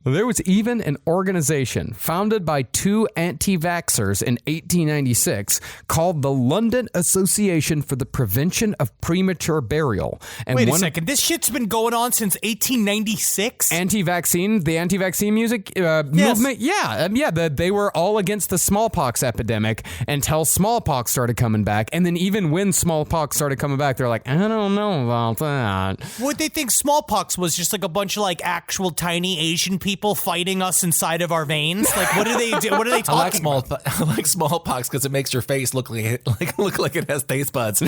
There was even an organization founded by two anti-vaxxers in 1896 called the London Association for the Prevention of Premature Burial. And Wait a second. This shit's been going on since 1896? the anti-vaccine music movement? Yeah. They were all against the smallpox epidemic until smallpox started coming back. And then even when smallpox started coming back, they're like, I don't know about that. Would they think smallpox was just like a bunch of like actual tiny Asian people fighting us inside of our veins? Like, what do they do? What are they talking about? I like smallpox because it makes your face look like it has taste buds.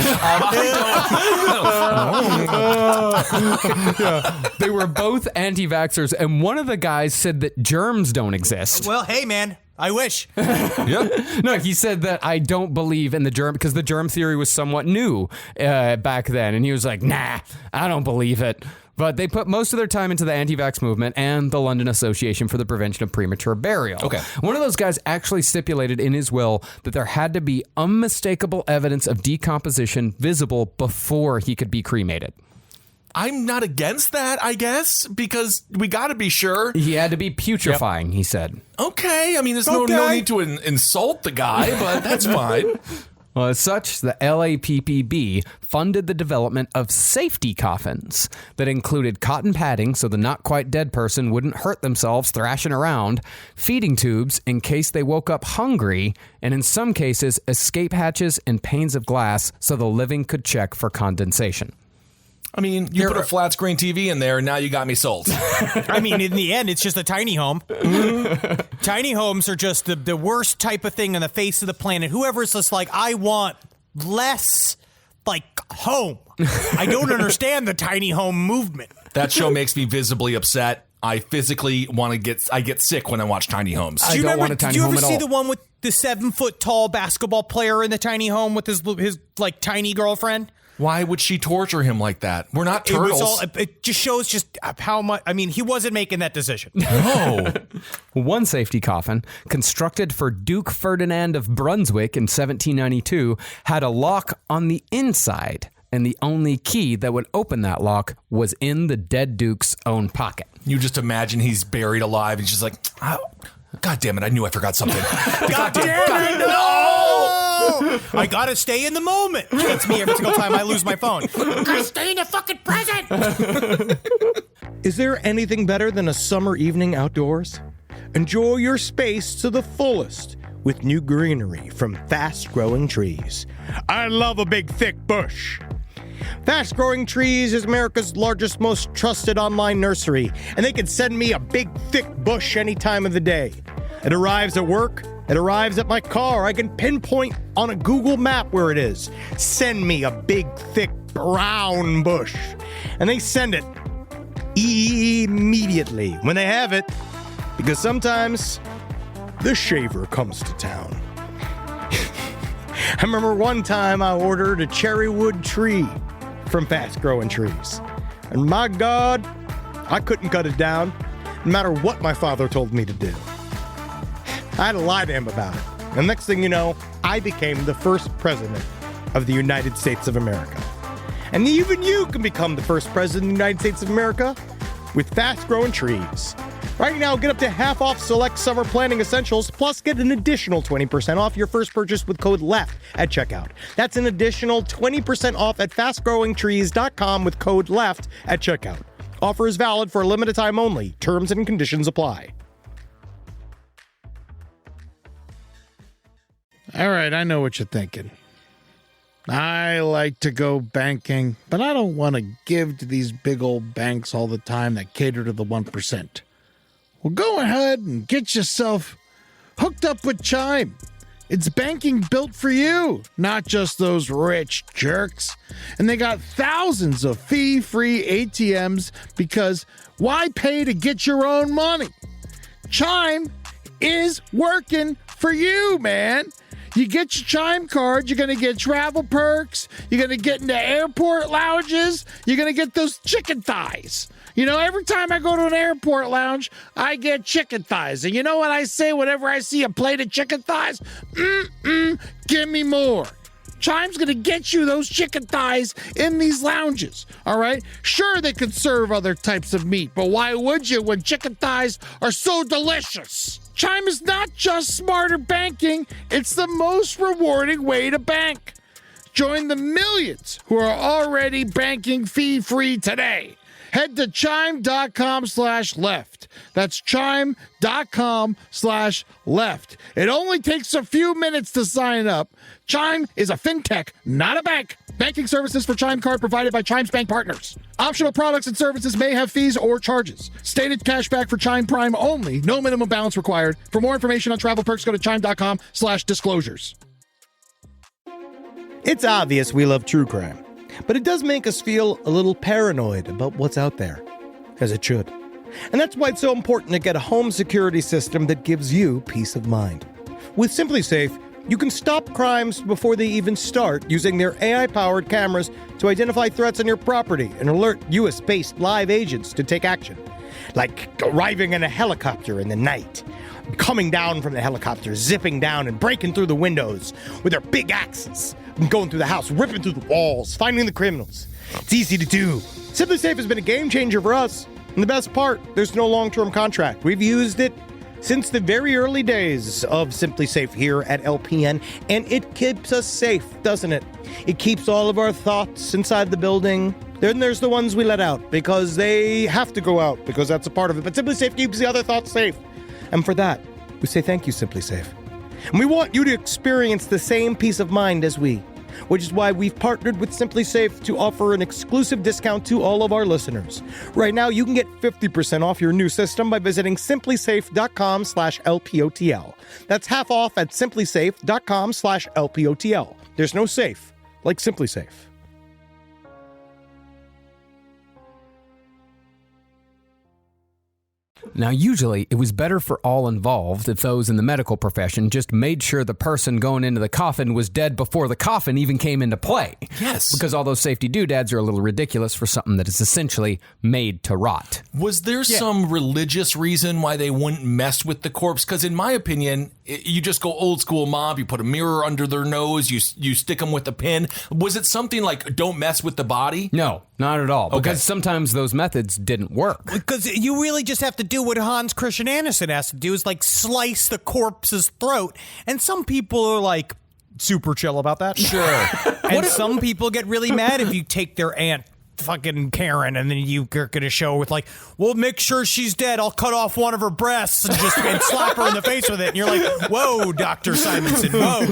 They were both anti-vaxxers, and one of the guys said that germs don't exist. Well, hey, man. I wish. No, he said that I don't believe in the germ because the germ theory was somewhat new back then. And he was like, nah, I don't believe it. But they put most of their time into the anti-vax movement and the London Association for the Prevention of Premature Burial. Okay. One of those guys actually stipulated in his will that there had to be unmistakable evidence of decomposition visible before he could be cremated. I'm not against that, I guess, because we got to be sure. He had to be putrefying, he said. Okay. I mean, there's no need to insult the guy, but that's fine. Well, as such, the LAPPB funded the development of safety coffins that included cotton padding so the not quite dead person wouldn't hurt themselves thrashing around, feeding tubes in case they woke up hungry, and in some cases, escape hatches and panes of glass so the living could check for condensation. I mean, you put a flat screen TV in there and now you got me sold. I mean, in the end, it's just a tiny home. Tiny homes are just the worst type of thing on the face of the planet. Whoever's just like, I want less, like, home. I don't understand the tiny home movement. That show makes me visibly upset. I physically I get sick when I watch tiny homes. I don't want a tiny home at all. Did you ever see the one with the 7-foot tall basketball player in the tiny home with his like tiny girlfriend? Why would she torture him like that? We're not turtles. It just shows just how much. I mean, he wasn't making that decision. No. One safety coffin, constructed for Duke Ferdinand of Brunswick in 1792, had a lock on the inside, and the only key that would open that lock was in the dead Duke's own pocket. You just imagine he's buried alive and she's like, oh, God damn it, I knew I forgot something. God damn it, no! I gotta stay in the moment. That's me every single time I lose my phone. I gotta stay in the fucking present. Is there anything better than a summer evening outdoors? Enjoy your space to the fullest with new greenery from Fast Growing Trees. I love a big, thick bush. Fast Growing Trees is America's largest, most trusted online nursery, and they can send me a big, thick bush any time of the day. It arrives at work. It arrives at my car. I can pinpoint on a Google map where it is. Send me a big, thick, brown bush. And they send it immediately when they have it, because sometimes the shaver comes to town. I remember one time I ordered a cherry wood tree from Fast Growing Trees. And my God, I couldn't cut it down, no matter what my father told me to do. I had to lie to him about it. And next thing you know, I became the first president of the United States of America. And even you can become the first president of the United States of America with Fast Growing Trees. Right now, get up to half off select summer planting essentials, plus get an additional 20% off your first purchase with code LEFT at checkout. That's an additional 20% off at fastgrowingtrees.com with code LEFT at checkout. Offer is valid for a limited time only. Terms and conditions apply. All right, I know what you're thinking. I like to go banking, but I don't want to give to these big old banks all the time that cater to the 1%. Well, go ahead and get yourself hooked up with Chime. It's banking built for you, not just those rich jerks. And they got thousands of fee-free ATMs because why pay to get your own money? Chime is working for you, man. You get your Chime card, you're going to get travel perks, you're going to get into airport lounges, you're going to get those chicken thighs. You know, every time I go to an airport lounge, I get chicken thighs. And you know what I say whenever I see a plate of chicken thighs? Give me more. Chime's going to get you those chicken thighs in these lounges, all right? Sure, they could serve other types of meat, but why would you when chicken thighs are so delicious? Chime is not just smarter banking, it's the most rewarding way to bank. Join the millions who are already banking fee-free today. Head to chime.com/left. That's chime.com/left. It only takes a few minutes to sign up. Chime is a fintech, not a bank. Banking services for Chime Card provided by Chime's bank partners. Optional products and services may have fees or charges. Stated cashback for Chime Prime only. No minimum balance required. For more information on travel perks, go to chime.com/disclosures. It's obvious we love true crime, but it does make us feel a little paranoid about what's out there, as it should. And that's why it's so important to get a home security system that gives you peace of mind. With SimpliSafe, you can stop crimes before they even start using their AI-powered cameras to identify threats on your property and alert US-based live agents to take action. Like arriving in a helicopter in the night, coming down from the helicopter, zipping down and breaking through the windows with their big axes, and going through the house, ripping through the walls, finding the criminals. It's easy to do. SimpliSafe has been a game changer for us. And the best part, there's no long-term contract. We've used it since the very early days of SimpliSafe here at LPN, and it keeps us safe, doesn't it? It keeps all of our thoughts inside the building. Then there's the ones we let out because they have to go out because that's a part of it. But SimpliSafe keeps the other thoughts safe. And for that, we say thank you, SimpliSafe. And we want you to experience the same peace of mind as we, which is why we've partnered with SimpliSafe to offer an exclusive discount to all of our listeners. Right now, you can get 50% off your new system by visiting simplysafe.com/LPOTL. That's half off at simplysafe.com/LPOTL. There's no safe like SimpliSafe. Now, usually it was better for all involved if those in the medical profession just made sure the person going into the coffin was dead before the coffin even came into play. Yes. Because all those safety doodads are a little ridiculous for something that is essentially made to rot. Was there some religious reason why they wouldn't mess with the corpse? Because in my opinion, you just go old school mob, you put a mirror under their nose, you stick them with a pin. Was it something like don't mess with the body? No, not at all. Okay. Because sometimes those methods didn't work. Because you really just have to do what Hans Christian Andersen has to do, is like slice the corpse's throat. And some people are like super chill about that. Sure. And some people get really mad if you take their Aunt fucking Karen and then you're going to show with like, well, make sure she's dead. I'll cut off one of her breasts and slap her in the face with it. And you're like, whoa, Dr. Simonson, whoa.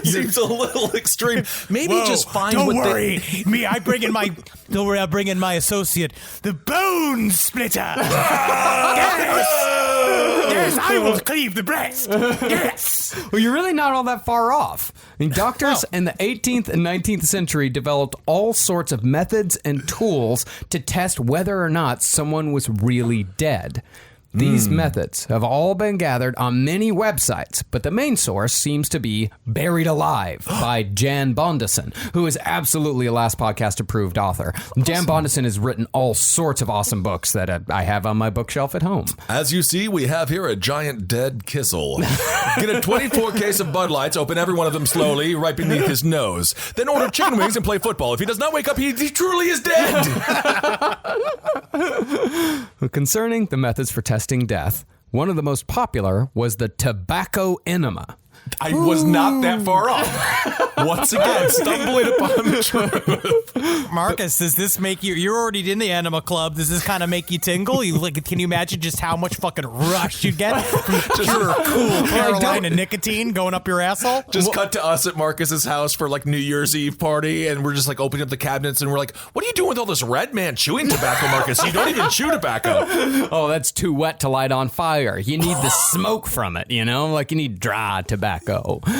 Seems a little extreme. Maybe just find Don't what worry. I bring in my associate, the bone splitter. Yes, I will cleave the breast. Yes. Well, you're really not all that far off. I mean, doctors in the 18th and 19th century developed all sorts of methods and tools to test whether or not someone was really dead. These methods have all been gathered on many websites, but the main source seems to be Buried Alive by Jan Bondeson, who is absolutely a Last Podcast approved author. Awesome. Jan Bondeson has written all sorts of awesome books that I have on my bookshelf at home. As you see, we have here a giant dead Kissel. Get a 24 case of Bud Lights, open every one of them slowly, right beneath his nose. Then order chicken wings and play football. If he does not wake up, he truly is dead. Concerning the methods for testing death, one of the most popular was the tobacco enema. I was not that far off. Once again, stumbling upon the truth. Marcus, does this make you? You're already in the Enema Club. Does this kind of make you tingle? Can you imagine just how much fucking rush you'd get from pure cool Carolina nicotine going up your asshole? Just cut to us at Marcus's house for like New Year's Eve party, and we're just like opening up the cabinets, and we're like, "What are you doing with all this red man chewing tobacco, Marcus? You don't even chew tobacco." Oh, that's too wet to light on fire. You need the smoke from it. You know, like you need dry tobacco.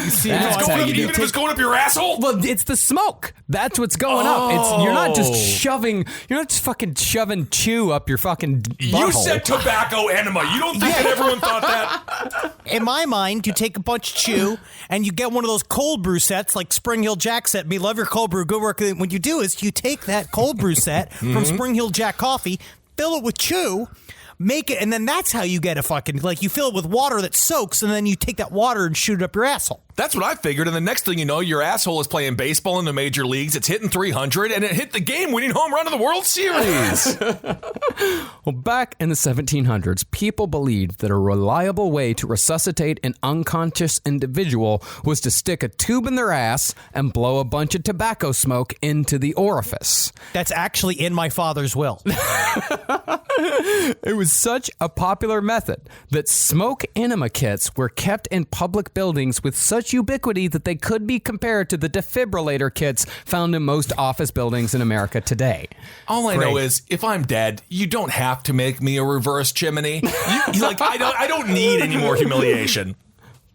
See, even if it's going up your asshole. Well, it's the smoke. That's what's going up. You're not just shoving. You're not just fucking shoving chew up your fucking butthole. You said tobacco enema. You don't think that everyone thought that? In my mind, you take a bunch of chew and you get one of those cold brew sets like Spring Hill Jack sent me. Love your cold brew. Good work. What you do is you take that cold brew set from Spring Hill Jack Coffee, fill it with chew, make it, and then that's how you get a fucking, like, you fill it with water that soaks, and then you take that water and shoot it up your asshole. That's what I figured, and the next thing you know, your asshole is playing baseball in the major leagues. It's hitting 300, and it hit the game-winning home run of the World Series. Well, back in the 1700s, people believed that a reliable way to resuscitate an unconscious individual was to stick a tube in their ass and blow a bunch of tobacco smoke into the orifice. That's actually in my father's will. It was such a popular method that smoke enema kits were kept in public buildings with such ubiquity that they could be compared to the defibrillator kits found in most office buildings in America today. All I know is, if I'm dead, you don't have to make me a reverse chimney. I don't need any more humiliation.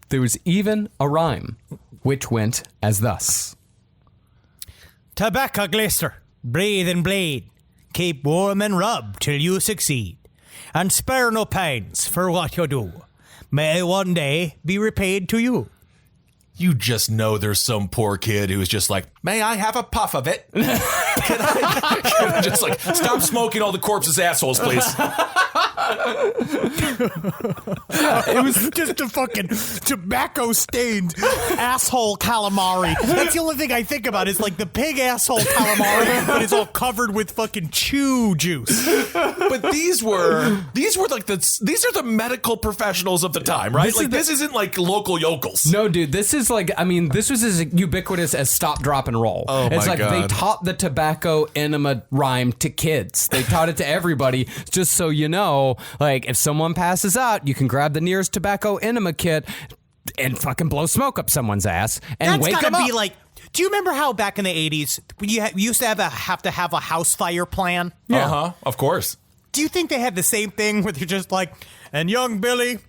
There was even a rhyme, which went as thus. Tobacco glister, breathe and bleed. Keep warm and rub till you succeed. And spare no pains for what you do. May one day be repaid to you. You just know there's some poor kid who's just like, may I have a puff of it? Can I just like, stop smoking all the corpses' assholes, please? It was just a fucking tobacco-stained asshole calamari. That's the only thing I think about is like the pig asshole calamari, but it's all covered with fucking chew juice. But these are the medical professionals of the time, right? This isn't like local yokels. No, dude, this is like, I mean, this was as ubiquitous as stop, drop, and roll. Oh, it's my like God. They taught the tobacco enema rhyme to kids. They taught it to everybody, just so you know, like, if someone passes out, you can grab the nearest tobacco enema kit and fucking blow smoke up someone's ass and wake them up. Be like, do you remember how back in the 80s, you used to have to have a house fire plan? Yeah. Uh-huh, of course. Do you think they had the same thing where they're just like, and young Billy,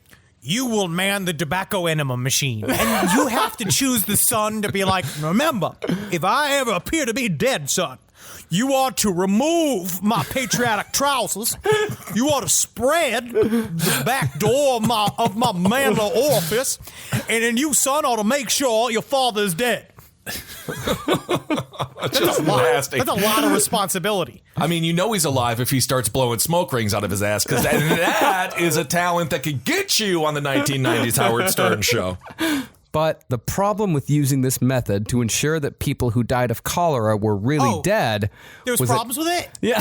you will man the tobacco enema machine. And you have to choose the son to be like, remember, if I ever appear to be dead, son, you ought to remove my patriotic trousers. You ought to spread the back door of my manly orifice. And then you, son, ought to make sure your father's dead. That's a lot of responsibility. I mean, you know he's alive if he starts blowing smoke rings out of his ass, because that is a talent that could get you on the 1990s Howard Stern show. But the problem with using this method to ensure that people who died of cholera were really dead There's was problems with it? Yeah.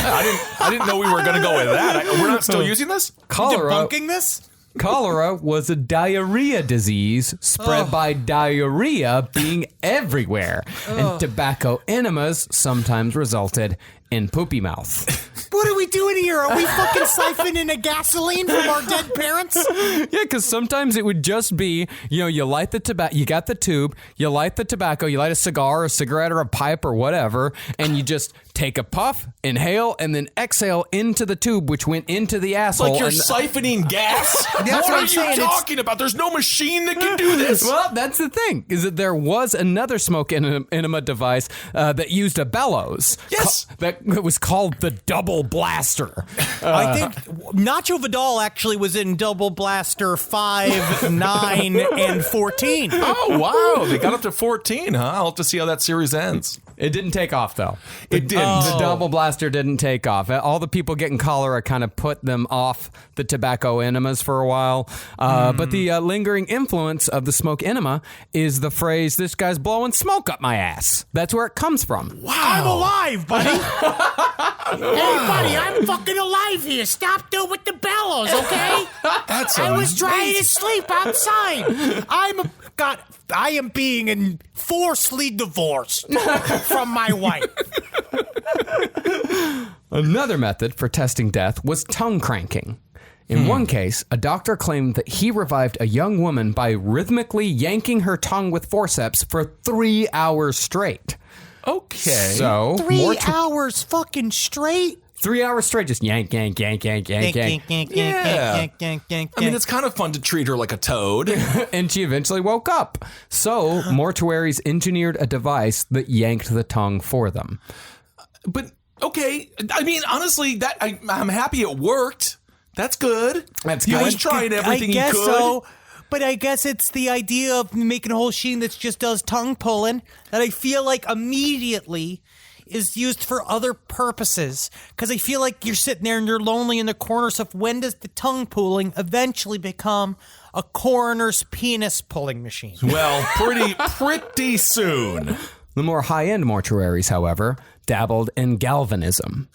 I didn't know we were going to go with that. We're not still using this? Cholera. Debunking this? Cholera was a diarrhea disease spread by diarrhea being everywhere. And tobacco enemas sometimes resulted in poopy mouth. What are we doing here? Are we fucking siphoning a gasoline from our dead parents? Yeah, because sometimes it would just be, you light the tobacco, you got the tube, you light the tobacco, you light a cigar or a cigarette or a pipe or whatever, and you just take a puff, inhale, and then exhale into the tube, which went into the asshole. Like you're siphoning gas? That's what I'm are saying. you talking about? There's no machine that can do this. Well, that's the thing, is that there was another smoke enema device that used a bellows. Yes. That was called the double blaster. I think Nacho Vidal actually was in Double Blaster 5, 9, and 14. Oh, wow. They got up to 14, huh? I'll have to see how that series ends. It didn't take off, though. It didn't. The double blaster didn't take off. All the people getting cholera kind of put them off the tobacco enemas for a while. But the lingering influence of the smoke enema is the phrase, this guy's blowing smoke up my ass. That's where it comes from. Wow. I'm alive, buddy. Hey, buddy, I'm fucking alive here. Stop doing with the bellows, okay? That's I was trying to sleep outside. I am being forcibly divorced from my wife. Another method for testing death was tongue cranking. In one case, a doctor claimed that he revived a young woman by rhythmically yanking her tongue with forceps for 3 hours straight. Okay. So, 3 hours fucking straight? 3 hours straight, just yank, yank, yank, yank, yank, yank. I mean, it's kind of fun to treat her like a toad. And she eventually woke up. So, mortuaries engineered a device that yanked the tongue for them. But, okay. I mean, honestly, I'm happy it worked. That's good. That's He good. was trying everything he could. So. But I guess it's the idea of making a whole machine that just does tongue pulling that I feel like immediately is used for other purposes. Because I feel like you're sitting there and you're lonely in the corner. So when does the tongue pulling eventually become a coroner's penis pulling machine? Well, pretty soon. The more high-end mortuaries, however, dabbled in galvanism.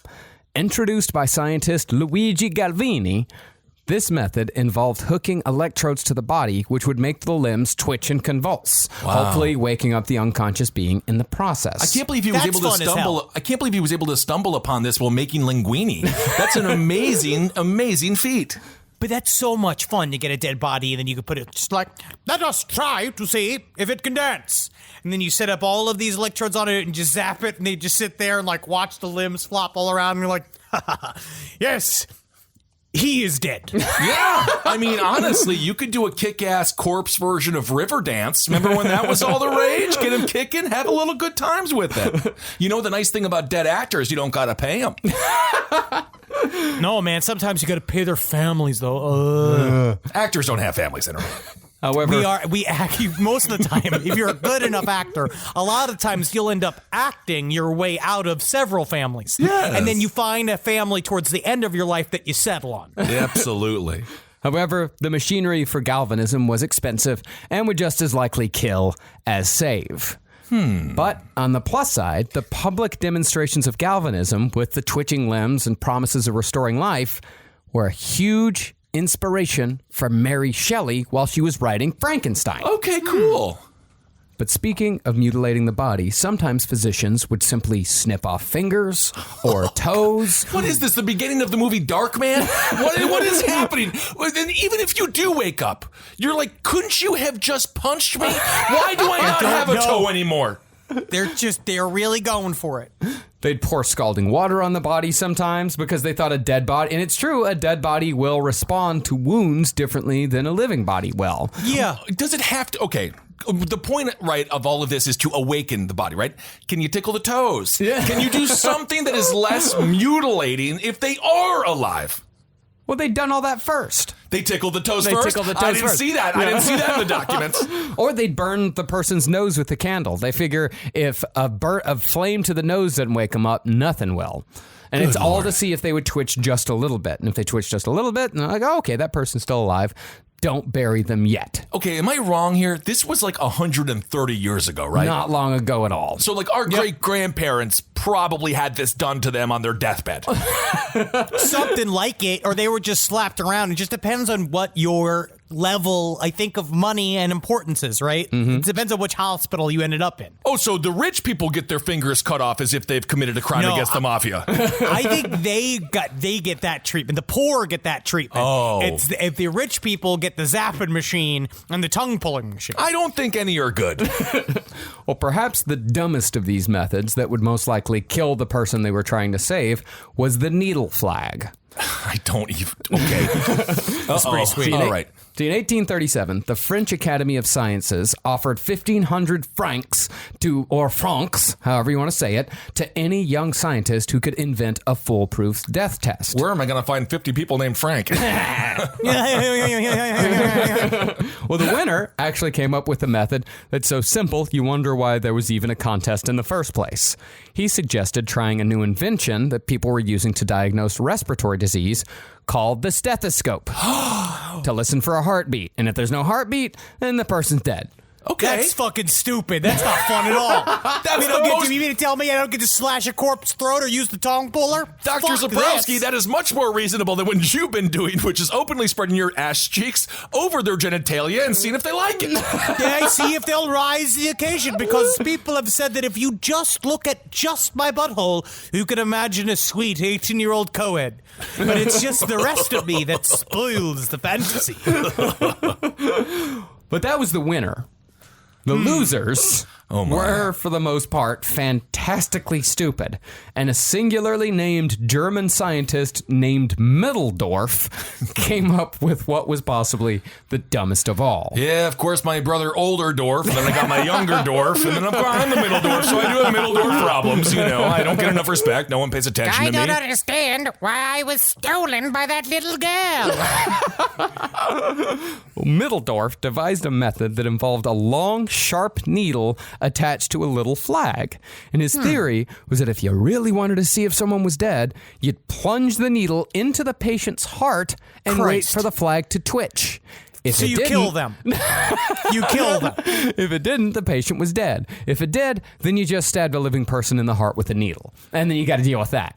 Introduced by scientist Luigi Galvini, this method involved hooking electrodes to the body, which would make the limbs twitch and convulse, hopefully waking up the unconscious being in the process. I can't believe he was able to stumble. I can't believe he was able to stumble upon this while making linguine. That's an amazing feat. But that's so much fun to get a dead body, and then you can put it just like, let us try to see if it can dance. And then you set up all of these electrodes on it and just zap it, and they just sit there and like watch the limbs flop all around, and you're like, yes, he is dead. Yeah. I mean, honestly, you could do a kick-ass corpse version of Riverdance. Remember when that was all the rage? Get him kicking, have a little good times with it. You know, the nice thing about dead actors, you don't got to pay them. No, man, sometimes you got to pay their families, though. Actors don't have families, I don't know. However, we act most of the time. If you're a good enough actor, a lot of times you'll end up acting your way out of several families. Yes. And then you find a family towards the end of your life that you settle on. Absolutely. However, the machinery for galvanism was expensive and would just as likely kill as save. But on the plus side, the public demonstrations of galvanism with the twitching limbs and promises of restoring life were a huge inspiration for Mary Shelley while she was writing Frankenstein. Okay, cool. But speaking of mutilating the body, sometimes physicians would simply snip off fingers or toes. What is this, the beginning of the movie Darkman? What is happening? And even if you do wake up, you're like, couldn't you have just punched me? Why do I not have a toe anymore? They're really going for it. They'd pour scalding water on the body sometimes because they thought a dead body, and it's true, a dead body will respond to wounds differently than a living body will. Yeah. Does it have to? Okay. The point, right, of all of this is to awaken the body, right? Can you tickle the toes? Yeah. Can you do something that is less mutilating if they are alive? Well, they'd done all that first. They tickled the toes They first? tickled the toes I didn't first. see that. I didn't see that in the documents. Or they'd burn the person's nose with the candle. They figure if a flame to the nose doesn't wake them up, nothing will. And it's all to see if they would twitch just a little bit. And if they twitch just a little bit, and they're like, oh, okay, that person's still alive. Don't bury them yet. Okay, am I wrong here? This was like 130 years ago, right? Not long ago at all. So, like, our great-grandparents probably had this done to them on their deathbed. Something like it, or they were just slapped around. It just depends on what your level, I think, of money and importance is, right? Mm-hmm. It depends on which hospital you ended up in. Oh, so the rich people get their fingers cut off as if they've committed a crime against the mafia. I think they get that treatment. The poor get that treatment. Oh. If the rich people get the zapping machine and the tongue pulling machine. I don't think any are good. Well, perhaps the dumbest of these methods that would most likely kill the person they were trying to save was the needle flag. I don't even... Okay. That's pretty sweet. All right. In 1837, the French Academy of Sciences offered 1,500 francs or francs, however you want to say it, to any young scientist who could invent a foolproof death test. Where am I going to find 50 people named Frank? Well, the winner actually came up with a method that's so simple you wonder why there was even a contest in the first place. He suggested trying a new invention that people were using to diagnose respiratory disease called the stethoscope to listen for a heartbeat. And if there's no heartbeat, then the person's dead. Okay. That's fucking stupid. That's not fun at all. You mean to tell me I don't get to slash a corpse's throat or use the tongue puller? Dr. Fuck Zabrowski, this. that is much more reasonable than what you've been doing, which is openly spreading your ass cheeks over their genitalia and seeing if they like it. Yeah, see if they'll rise to the occasion, because people have said that if you just look at just my butthole, you can imagine a sweet 18-year-old co-ed. But it's just the rest of me that spoils the fantasy. But that was the winner. The losers were, for the most part, fantastically stupid. And a singularly named German scientist named Mitteldorf came up with what was possibly the dumbest of all. Yeah, of course, my brother older dwarf, and then I got my younger dwarf, and then I'm the middle dwarf, so I do have middle dwarf problems, you know. I don't get enough respect. No one pays attention to me. I don't understand why I was stolen by that little girl. Well, Mitteldorf devised a method that involved a long, sharp needle attached to a little flag. And his theory was that if you really wanted to see if someone was dead, you'd plunge the needle into the patient's heart and wait for the flag to twitch. So you kill them. You kill them. If it didn't, the patient was dead. If it did, then you just stabbed a living person in the heart with a needle. And then you got to deal with that.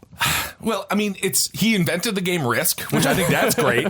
Well, I mean, he invented the game Risk, which I think that's great.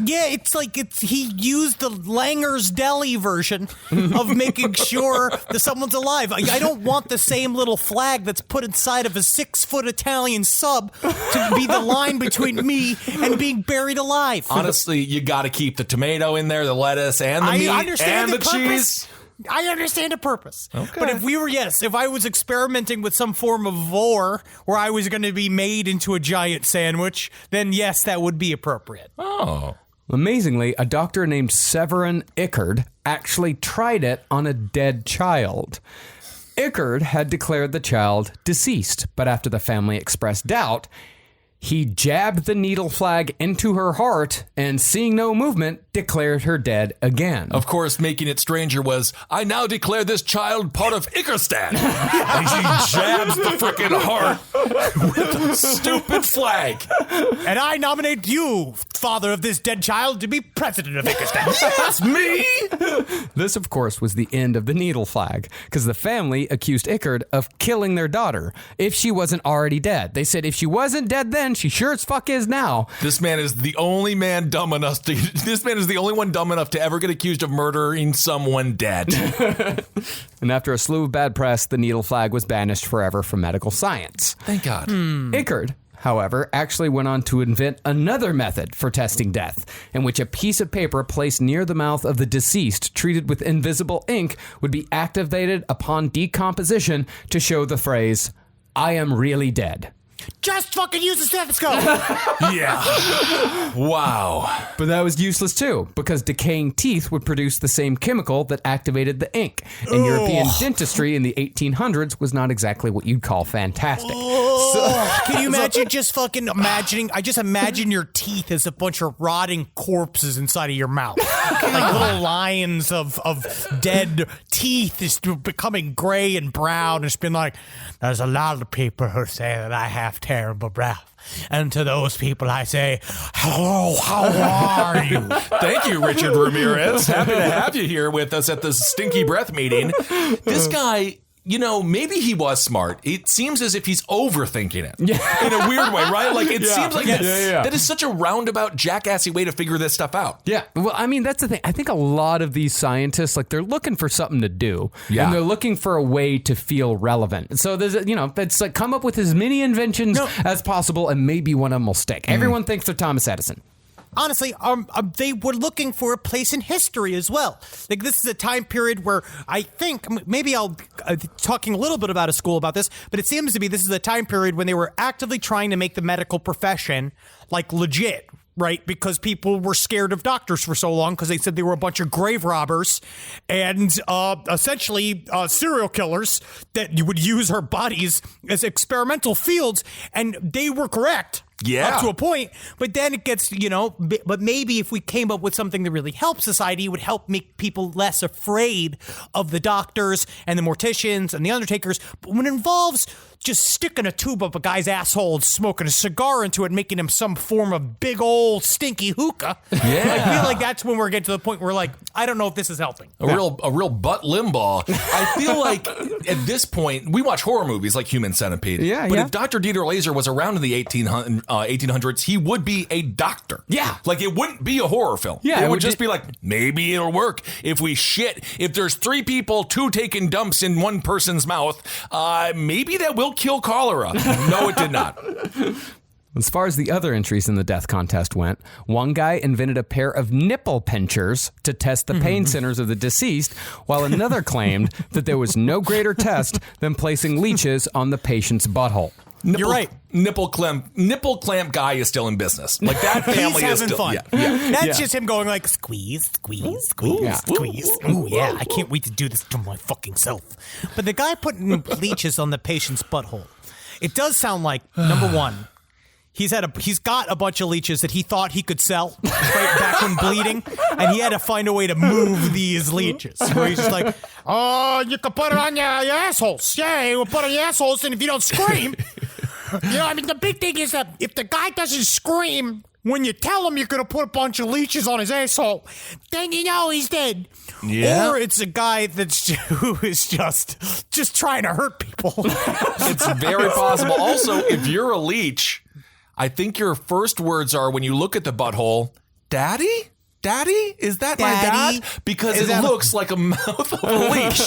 Yeah, he used the Langer's Deli version of making sure that someone's alive. I don't want the same little flag that's put inside of a 6-foot Italian sub to be the line between me and being buried alive. Honestly, you got to keep the tomato in there, the lettuce, and the meat, and the cheese. I understand the purpose. Okay. But if I was experimenting with some form of vor where I was going to be made into a giant sandwich, then yes, that would be appropriate. Oh. Amazingly, a doctor named Severin Ickard actually tried it on a dead child. Ickard had declared the child deceased, but after the family expressed doubt, he jabbed the needle flag into her heart and, seeing no movement, declared her dead again. Of course, making it stranger was, I now declare this child part of Ickerstan. And he jabs the frickin' heart with a stupid flag. And I nominate you, father of this dead child, to be president of Ickerstan. Yes, me! This, of course, was the end of the needle flag, because the family accused Ickard of killing their daughter if she wasn't already dead. They said if she wasn't dead then, she sure as fuck is now. This man is the only man dumb enough to... This man is the only one dumb enough to ever get accused of murdering someone dead. And after a slew of bad press, the needle flag was banished forever from medical science. Thank God. Ickard, however, actually went on to invent another method for testing death, in which a piece of paper placed near the mouth of the deceased, treated with invisible ink, would be activated upon decomposition to show the phrase, I am really dead. Just fucking use a stethoscope. Yeah. Wow. But that was useless too, because decaying teeth would produce the same chemical that activated the ink. And European dentistry in the 1800s was not exactly what you'd call fantastic. Can you imagine I just imagine your teeth as a bunch of rotting corpses inside of your mouth. Like little lines of dead teeth is becoming gray and brown. It's been like, there's a lot of people who say that I have terrible breath. And to those people I say, hello, how are you? Thank you, Richard Ramirez. Happy to have you here with us at the Stinky Breath meeting. This guy... You know, maybe he was smart. It seems as if he's overthinking it. In a weird way, right? Like, it seems like that is such a roundabout, jackassy way to figure this stuff out. Yeah. Well, I mean, that's the thing. I think a lot of these scientists, like, they're looking for something to do. Yeah. And they're looking for a way to feel relevant. So there's, it's like, come up with as many inventions as possible, and maybe one of them will stick. Everyone thinks they're Thomas Edison. Honestly, they were looking for a place in history as well. Like, this is a time period where I think, maybe I'll talking a little bit about a school about this, but it seems to be this is a time period when they were actively trying to make the medical profession, like, legit, right? Because people were scared of doctors for so long because they said they were a bunch of grave robbers and essentially serial killers that you would use our bodies as experimental fields, and they were correct. Yeah. Up to a point, but then it gets, but maybe if we came up with something that really helps society, it would help make people less afraid of the doctors and the morticians and the undertakers. But when it involves just sticking a tube up a guy's asshole and smoking a cigar into it, making him some form of big old stinky hookah, I feel like that's when we're getting to the point where we're like, I don't know if this is helping. A real butt Limbaugh. I feel like at this point, we watch horror movies like Human Centipede. But if Dr. Dieter Laser was around in the 1800s, he would be a doctor. Yeah. Like, it wouldn't be a horror film. Yeah. It would just be like, maybe it'll work if we shit. If there's 3 people, 2 taking dumps in one person's mouth, maybe that will kill cholera. No, it did not. As far as the other entries in the death contest went, one guy invented a pair of nipple pinchers to test the pain centers of the deceased, while another claimed that there was no greater test than placing leeches on the patient's butthole. You're right. Nipple clamp guy is still in business. Like, that family He's is having still fun. That's just him going like, squeeze, squeeze, squeeze, squeeze. Ooh, yeah, I can't wait to do this to my fucking self. But the guy putting leeches on the patient's butthole, it does sound like, number one, he's got a bunch of leeches that he thought he could sell right back when bleeding, and he had to find a way to move these leeches. Where he's just like, oh, you can put it on your assholes. Yeah, you can put it on your assholes, and if you don't scream, the big thing is that if the guy doesn't scream when you tell him you're going to put a bunch of leeches on his asshole, then you know he's dead. Yeah. Or it's a guy who is just trying to hurt people. It's very possible. Also, if you're a leech, I think your first words are, when you look at the butthole, Daddy? Daddy? Is that my Daddy? dad? Because it looks like a mouth of a leech.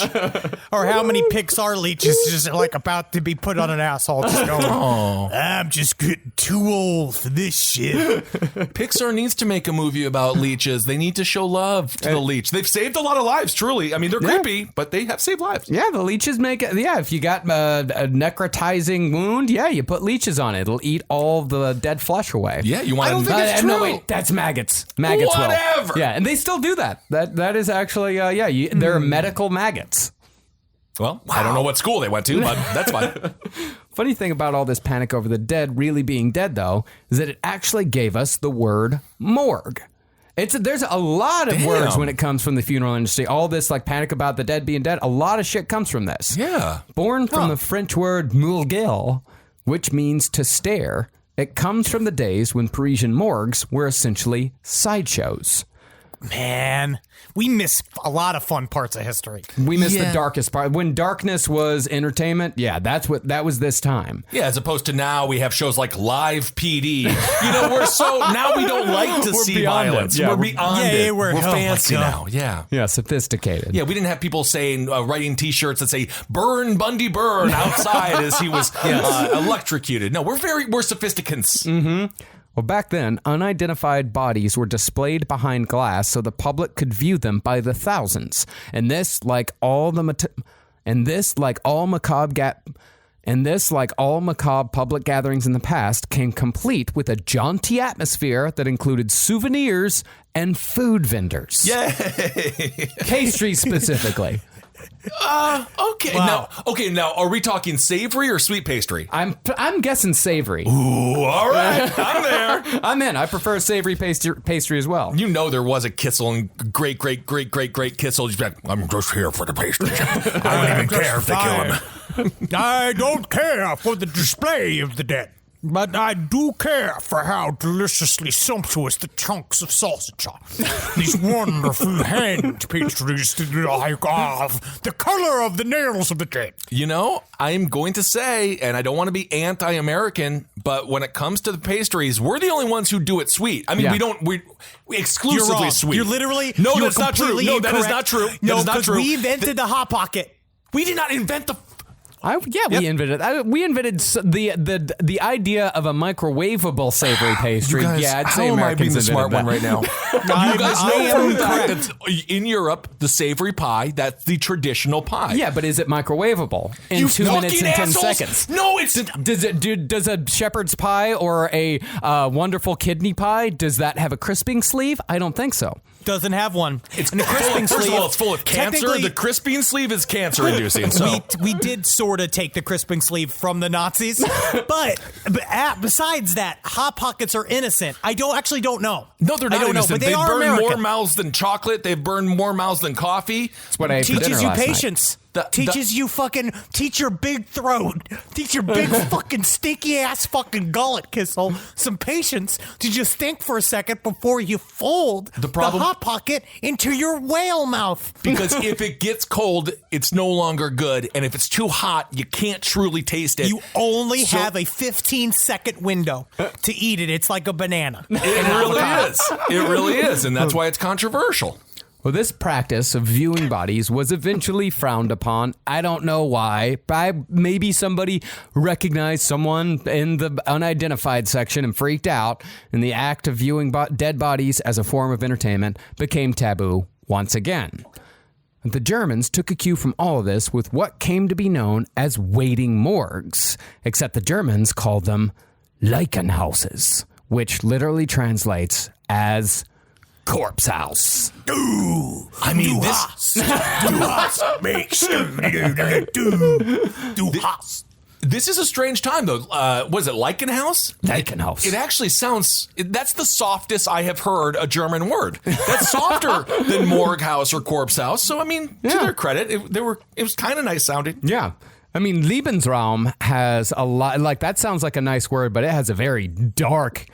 Or how many Pixar leeches just like about to be put on an asshole just going, I'm just getting too old for this shit. Pixar needs to make a movie about leeches. They need to show love to the leech. They've saved a lot of lives, truly. I mean, they're creepy, but they have saved lives. Yeah, the leeches make it. Yeah, if you got a necrotizing wound, you put leeches on it. It'll eat all the dead flesh away. Yeah, you want to... I don't think it's true. No, wait, that's maggots. Maggots will. Yeah, and they still do that. That is actually, they're medical maggots. Well, I don't know what school they went to, but that's fine. Funny thing about all this panic over the dead really being dead, though, is that it actually gave us the word morgue. There's a lot of words when it comes from the funeral industry. All this like panic about the dead being dead, a lot of shit comes from this. Yeah. Born from the French word mourguer, which means to stare, it comes from the days when Parisian morgues were essentially sideshows. Man, we miss a lot of fun parts of history. We miss the darkest part. When darkness was entertainment, that was this time. Yeah, as opposed to now we have shows like Live PD. Now we don't like to see violence. Yeah, we're beyond it. Yeah, we're fancy now. Yeah. Yeah, sophisticated. Yeah, we didn't have people saying, writing T-shirts that say "Burn Bundy Burn" outside as he was electrocuted. No, we're sophisticants. Mm-hmm. Well, back then, unidentified bodies were displayed behind glass so the public could view them by the thousands. And this, like all macabre public gatherings in the past, came complete with a jaunty atmosphere that included souvenirs and food vendors. Yay! Pastries specifically. Okay. Wow. Now, are we talking savory or sweet pastry? I'm guessing savory. Ooh, all right. I'm there. I'm in. I prefer savory pastry as well. You know there was a Kissel and great Kissel. You'd be like, I'm just here for the pastry. I don't even care if they kill him. I don't care for the display of the dead, but I do care for how deliciously sumptuous the chunks of sausage are. These wonderful hand pastries that have the color of the nails of the dead. I'm going to say, and I don't want to be anti-American, but when it comes to the pastries, we're the only ones who do it sweet. I mean, we exclusively sweet. You're literally that's not true. No, that is not true. No, because we invented the Hot Pocket. We did not invent the... We invented the idea of a microwavable savory pastry. Guys, I'd say how am I being Americans the smart one right now? You guys know for a fact that in Europe, the savory pie, that's the traditional pie. Yeah, but is it microwavable in 2 minutes and 10 seconds? No, it's... Does a shepherd's pie or a wonderful kidney pie, does that have a crisping sleeve? I don't think so. Doesn't have one. It's in the crisping sleeve. First of all, it's full of cancer. The crisping sleeve is cancer-inducing. So we did sort of take the crisping sleeve from the Nazis, but besides that, Hot Pockets are innocent. I don't know. No, they're not innocent. But they are burn American. more mouths than chocolate. They've burned more mouths than coffee. That's what I ate for dinner teaches you last patience. night. Teach your big throat. Teach your big fucking stinky ass fucking gullet, Kissel, some patience to just think for a second before you fold the Hot Pocket into your whale mouth. Because if it gets cold, it's no longer good. And if it's too hot, you can't truly taste it. You only have a 15-second window to eat it. It's like a banana. It really is. It really is. And that's why it's controversial. Well, this practice of viewing bodies was eventually frowned upon. I don't know why. Maybe somebody recognized someone in the unidentified section and freaked out, and the act of viewing dead bodies as a form of entertainment became taboo once again. The Germans took a cue from all of this with what came to be known as waiting morgues, except the Germans called them Leichenhauses, which literally translates as corpse house. I mean, This is a strange time, though. Was it Leichenhaus? Leichenhaus. It actually sounds... That's the softest I have heard a German word. That's softer than morgue house or corpse house. So, I mean, to their credit, it was kind of nice sounding. Yeah. I mean, Lebensraum has a lot... Like, that sounds like a nice word, but it has a very dark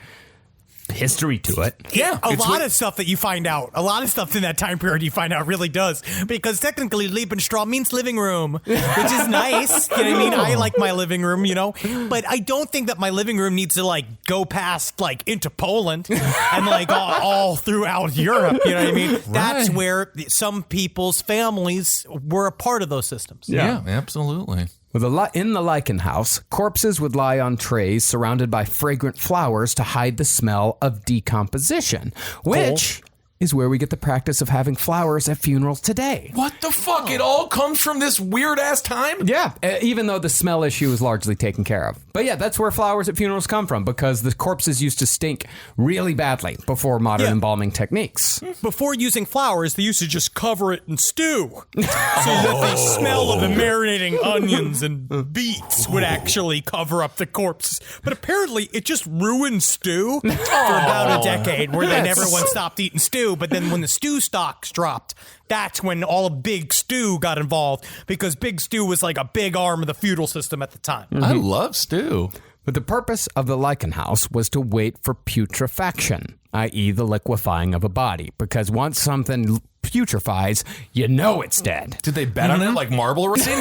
history to it. Yeah. A lot of stuff that you find out. A lot of stuff in that time period you find out really does. Because technically Lebensraum means living room, which is nice. You know what I mean? I like my living room, you know? But I don't think that my living room needs to, like, go past, like, into Poland and, like, all throughout Europe. You know what I mean? That's where some people's families were a part of those systems. Yeah, absolutely. In the Leichenhaus, corpses would lie on trays surrounded by fragrant flowers to hide the smell of decomposition, which is where we get the practice of having flowers at funerals today. What the fuck? It all comes from this weird-ass time? Yeah, even though the smell issue is largely taken care of. But yeah, that's where flowers at funerals come from, because the corpses used to stink really badly before modern embalming techniques. Before using flowers, they used to just cover it in stew. So that the smell of the marinating onions and beets would actually cover up the corpses. But apparently, it just ruined stew for about a decade, where then everyone stopped eating stew. But then when the stew stocks dropped, that's when all of Big Stew got involved, because Big Stew was like a big arm of the feudal system at the time. I love stew. But the purpose of the Leichenhaus was to wait for putrefaction, i.e. the liquefying of a body, because once something putrefies, you know it's dead. Did they bet on it like marble racing?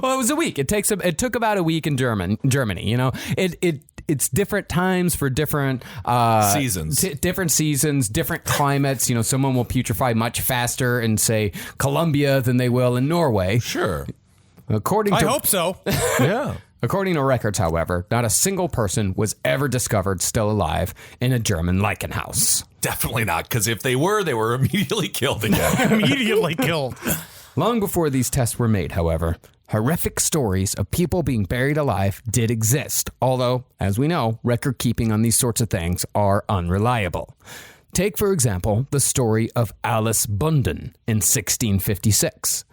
Well, it was a week. It took about a week in Germany. You know, it's different times for different seasons, different seasons, different climates. You know, someone will putrefy much faster in, say, Colombia than they will in Norway. Sure. I hope so. Yeah. According to records, however, not a single person was ever discovered still alive in a German Leichenhaus. Definitely not, because if they were immediately killed again. Immediately killed. Long before these tests were made, however, horrific stories of people being buried alive did exist, although, as we know, record keeping on these sorts of things are unreliable. Take, for example, the story of Alice Bunden in 1656.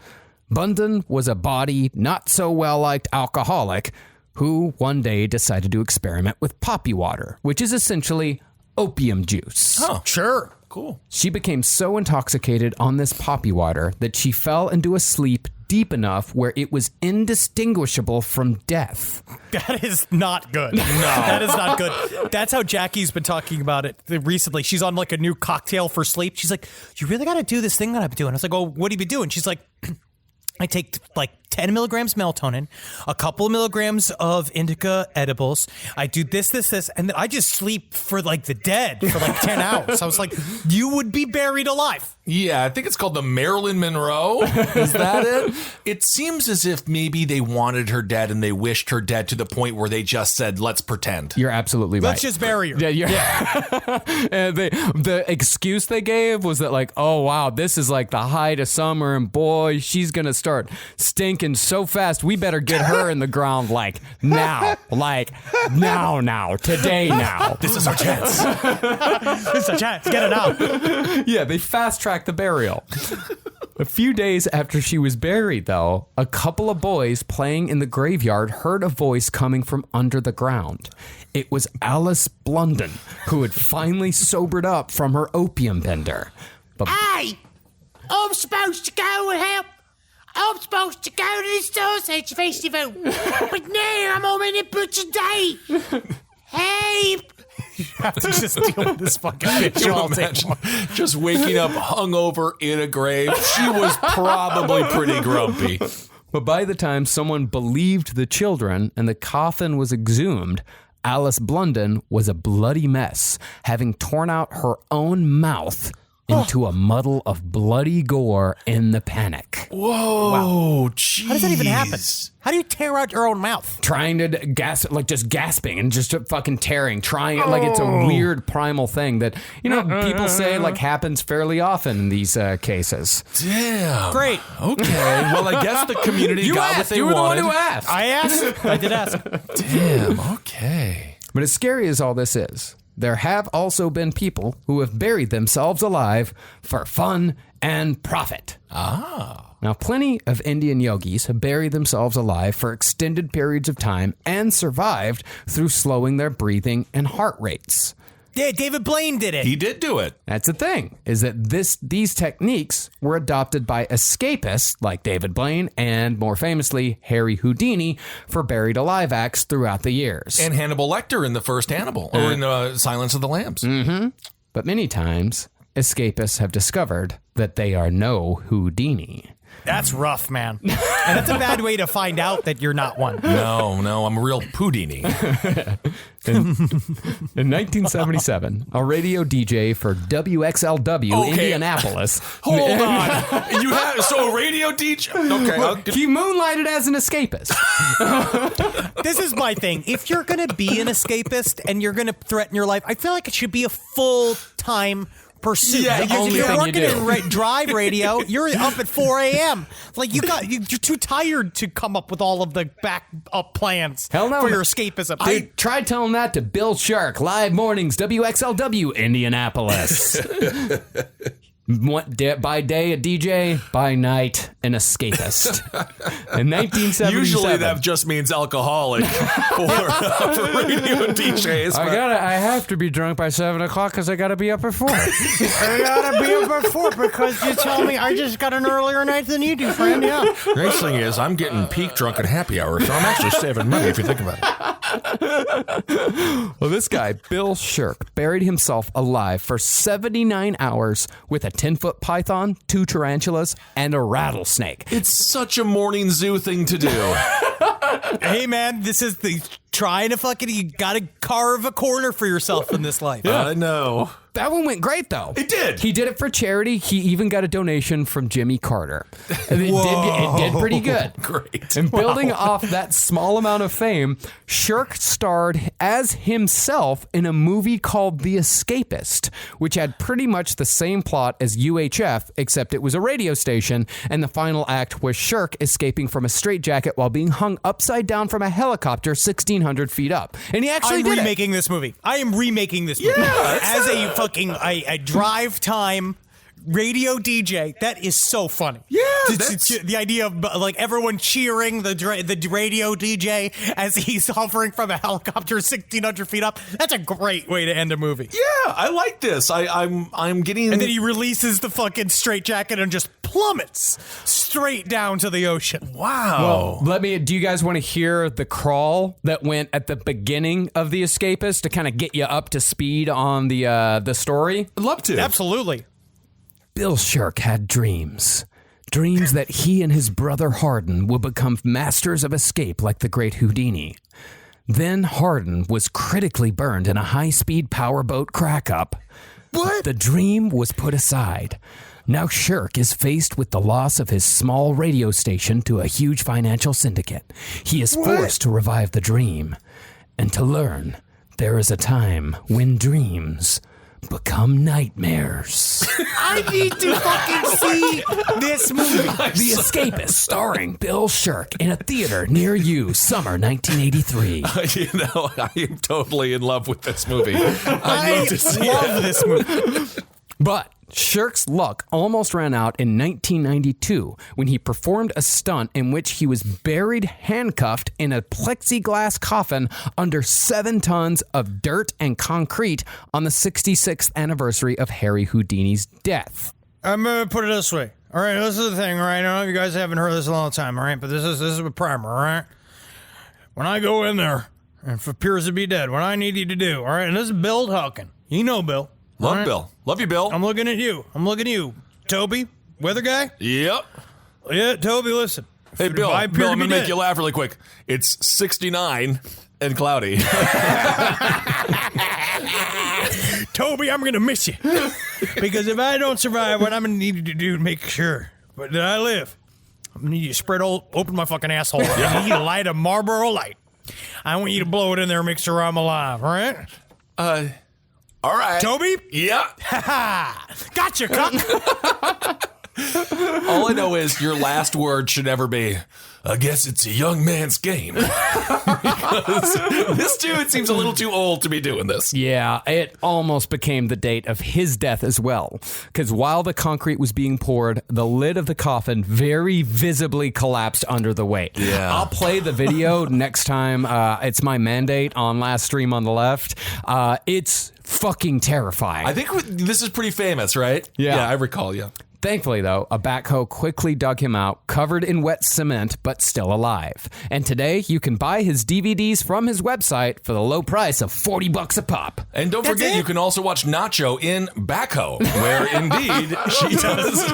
Bunden was a bawdy, not-so-well-liked alcoholic who one day decided to experiment with poppy water, which is essentially opium juice. Oh, sure. Cool. She became so intoxicated on this poppy water that she fell into a sleep deep enough where it was indistinguishable from death. That is not good. No. That is not good. That's how Jackie's been talking about it recently. She's on like a new cocktail for sleep. She's like, you really got to do this thing that I've been doing. I was like, oh, what have you been doing? She's like, I take like 10 milligrams melatonin, a couple of milligrams of indica edibles. I do this, and then I just sleep for like the dead for like 10 hours. I was like, you would be buried alive. Yeah, I think it's called the Marilyn Monroe. Is that it? It seems as if maybe they wanted her dead and they wished her dead to the point where they just said, let's pretend. You're absolutely right. Let's just bury her. Yeah. And the excuse they gave was that, like, oh, wow, this is like the height of summer, and boy, she's going to start stinking so fast. We better get her in the ground, like, now. Like, now. Today, now. This is our chance. This is our chance. Get it out. Yeah, they fast-tracked the burial. A few days after she was buried, though, a couple of boys playing in the graveyard heard a voice coming from under the ground. It was Alice Blunden, who had finally sobered up from her opium bender. But Hey, I'm supposed to go and help. I'm supposed to go to the sausage festival, but now I'm on a butcher day. Hey, You have to just deal with this fucking bitch. Can you imagine just waking up hungover in a grave? She was probably pretty grumpy. But by the time someone believed the children and the coffin was exhumed, Alice Blunden was a bloody mess, having torn out her own mouth into a muddle of bloody gore in the panic. Whoa, jeez. How does that even happen? How do you tear out your own mouth? Trying to just gasping and just fucking tearing, trying, like it's a weird primal thing that, you know, people say like happens fairly often in these cases. Damn. Great. Okay. Well, I guess the community got what they wanted. You were the one who asked. I asked. I did ask. Damn. Okay. But as scary as all this is, there have also been people who have buried themselves alive for fun and profit. Now, plenty of Indian yogis have buried themselves alive for extended periods of time and survived through slowing their breathing and heart rates. Yeah, David Blaine did it. He did do it. That's the thing, is that these techniques were adopted by escapists like David Blaine and, more famously, Harry Houdini for buried alive acts throughout the years. And Hannibal Lecter in the first Hannibal, or in Silence of the Lambs. But many times, escapists have discovered that they are no Houdini. That's rough, man. And that's a bad way to find out that you're not one. No, I'm a real Houdini. In 1977, a radio DJ for WXLW Indianapolis. Hold on. You have a radio DJ? Okay. He moonlighted as an escapist. This is my thing. If you're going to be an escapist and you're going to threaten your life, I feel like it should be a full-time pursuit. Yeah, if only you're thing you working do. in drive radio, you're up at 4 a.m. Like you're too tired to come up with all of the backup plans Hell no. for your escapism. I tried telling that to Bill Shirk, live mornings, WXLW, Indianapolis. By day, a DJ. By night, an escapist. In 1977. Usually that just means alcoholic for radio DJs. I have to be drunk by 7 o'clock because I got to be up at 4. I gotta be up at 4 because you tell me I just got an earlier night than you do, friend. Yeah. Nice thing is, I'm getting peak drunk at happy hour, so I'm actually saving money if you think about it. Well, this guy, Bill Shirk, buried himself alive for 79 hours with a 10-foot python, 2 tarantulas, and a rattlesnake. It's such a morning zoo thing to do. Hey, man, this is the trying to you gotta carve a corner for yourself in this life. I know. That one went great, though. It did. He did it for charity. He even got a donation from Jimmy Carter. It did pretty good. Great. And building off that small amount of fame, Shirk starred as himself in a movie called The Escapist, which had pretty much the same plot as UHF, except it was a radio station, and the final act was Shirk escaping from a straitjacket while being hung upside down from a helicopter 1,600 feet up. And he actually did remaking this movie. I am remaking this movie. As a fucking a drive time radio DJ. That is so funny. Yeah, the idea of like everyone cheering the radio DJ as he's hovering from a helicopter 1,600 feet up. That's a great way to end a movie. Yeah, I like this. I'm getting. And then he releases the fucking straitjacket and just plummets straight down to the ocean. Wow. Well, do you guys want to hear the crawl that went at the beginning of The Escapist to kind of get you up to speed on the story? I'd love to. Absolutely. Bill Shirk had dreams that he and his brother Hardin would become masters of escape like the great Houdini. Then Hardin was critically burned in a high-speed powerboat crack-up. What? The dream was put aside. Now Shirk is faced with the loss of his small radio station to a huge financial syndicate. He is forced to revive the dream and to learn there is a time when dreams become nightmares. I need to fucking see this movie. The Escapist, starring Bill Shirk, in a theater near you, summer 1983. I am totally in love with this movie. I need to see love this movie. But Shirk's luck almost ran out in 1992 when he performed a stunt in which he was buried handcuffed in a plexiglass coffin under 7 tons of dirt and concrete on the 66th anniversary of Harry Houdini's death. I'm going to put it this way. All right, this is the thing, all right? I know you guys haven't heard this in a long time, all right? But this is a primer, all right? When I go in there, and if it appears to be dead, what I need you to do, all right? And this is Bill talking. You know Bill. Love right? Bill. Love you, Bill. I'm looking at you. Toby, weather guy? Yep. Yeah, Toby, listen. Hey, Bill, I'm going to make you laugh really quick. It's 69 and cloudy. Toby, I'm going to miss you. Because if I don't survive, what I'm going to need you to do to make sure that I live, I'm going to need you to open my fucking asshole. I need you to light a Marlboro light. I want you to blow it in there and make sure I'm alive, all right? All right. Toby? Yeah. Gotcha, cuck. All I know is your last word should never be, I guess it's a young man's game. Because this dude seems a little too old to be doing this. Yeah, it almost became the date of his death as well. Because while the concrete was being poured, the lid of the coffin very visibly collapsed under the weight. Yeah. I'll play the video next time. It's my mandate on Last Stream on the Left. It's fucking terrifying. I think this is pretty famous, right? Yeah. Yeah, I recall, yeah. Thankfully, though, a backhoe quickly dug him out, covered in wet cement, but still alive. And today, you can buy his DVDs from his website for the low price of $40 a pop. And don't forget, you can also watch Nacho in Backhoe, where indeed she does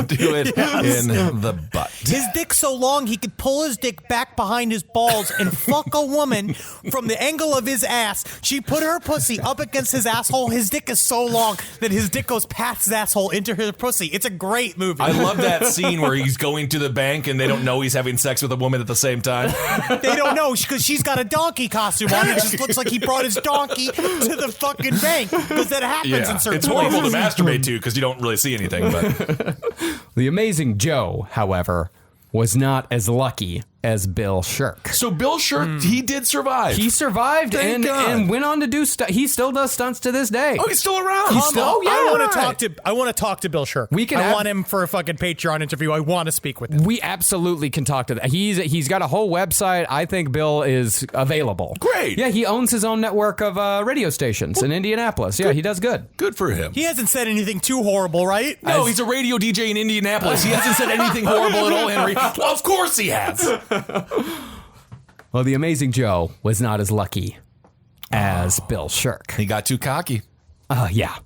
do it in the butt. His dick's so long he could pull his dick back behind his balls and fuck a woman from the angle of his ass. She put her pussy up against his asshole. His dick is so long that his dick goes past his asshole into her pussy. It's a great movie. I love that scene where he's going to the bank and they don't know he's having sex with a woman at the same time. They don't know because she's got a donkey costume on. It just looks like he brought his donkey to the fucking bank because that happens in certain it's horrible places. to masturbate to because you don't really see anything. But The Amazing Joe, however, was not as lucky as Bill Shirk. so Bill Shirk, he did survive. He survived Thank God. and went on to do he still does stunts to this day. Oh, he's still around. I want to talk to Bill Shirk. We can I have- want him for a fucking Patreon interview. I want to speak with him. We absolutely can talk to that. He's got a whole website. I think Bill is available. Great. Yeah, he owns his own network of radio stations in Indianapolis. Yeah, he does good. Good for him. He hasn't said anything too horrible, right? No, he's a radio DJ in Indianapolis. He hasn't said anything horrible at all, Henry. Well, of course he has. Well, the Amazing Joe was not as lucky as Bill Shirk. He got too cocky. Yeah.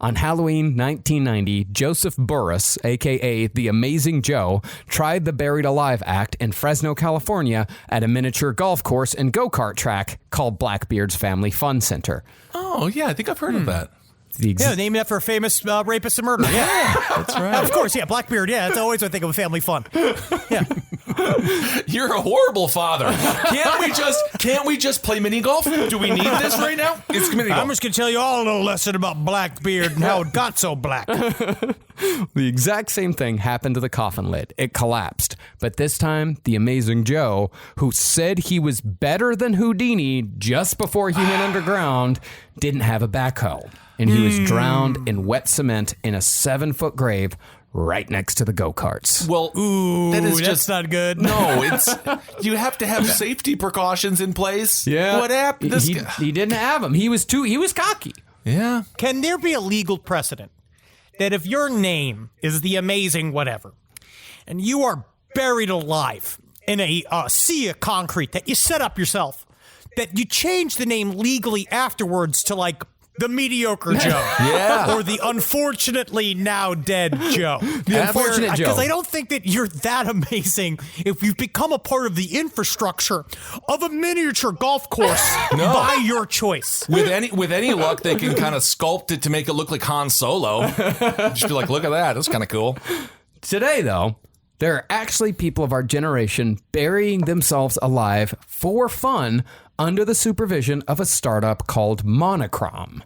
On Halloween 1990, Joseph Burris, a.k.a. The Amazing Joe, tried the Buried Alive act in Fresno, California at a miniature golf course and go-kart track called Blackbeard's Family Fun Center. Oh, yeah, I think I've heard of that. Yeah, named after a famous rapist and murderer. Yeah, that's right. Of course, yeah, Blackbeard. Yeah, that's always what I think of family fun. Yeah. You're a horrible father. Can't we just play mini golf? Do we need this right now? It's mini golf. I'm just going to tell you all a little lesson about Blackbeard and how it got so black. The exact same thing happened to the coffin lid. It collapsed. But this time, the Amazing Joe, who said he was better than Houdini just before he went underground, didn't have a backhoe. And he was drowned in wet cement in a 7-foot grave right next to the go-karts. Well, That's not good. No, you have to have safety precautions in place. Yeah. What happened? He didn't have them. He was cocky. Yeah. Can there be a legal precedent that if your name is the Amazing whatever, and you are buried alive in a sea of concrete that you set up yourself, that you change the name legally afterwards to like the mediocre Joe. Yeah. Or the unfortunately now dead Joe. The unfortunate Joe. Because I don't think that you're that amazing if you've become a part of the infrastructure of a miniature golf course by your choice. With any luck, they can kind of sculpt it to make it look like Han Solo. Just be like, look at that. That's kind of cool. Today, though, there are actually people of our generation burying themselves alive for fun under the supervision of a startup called Monochrome.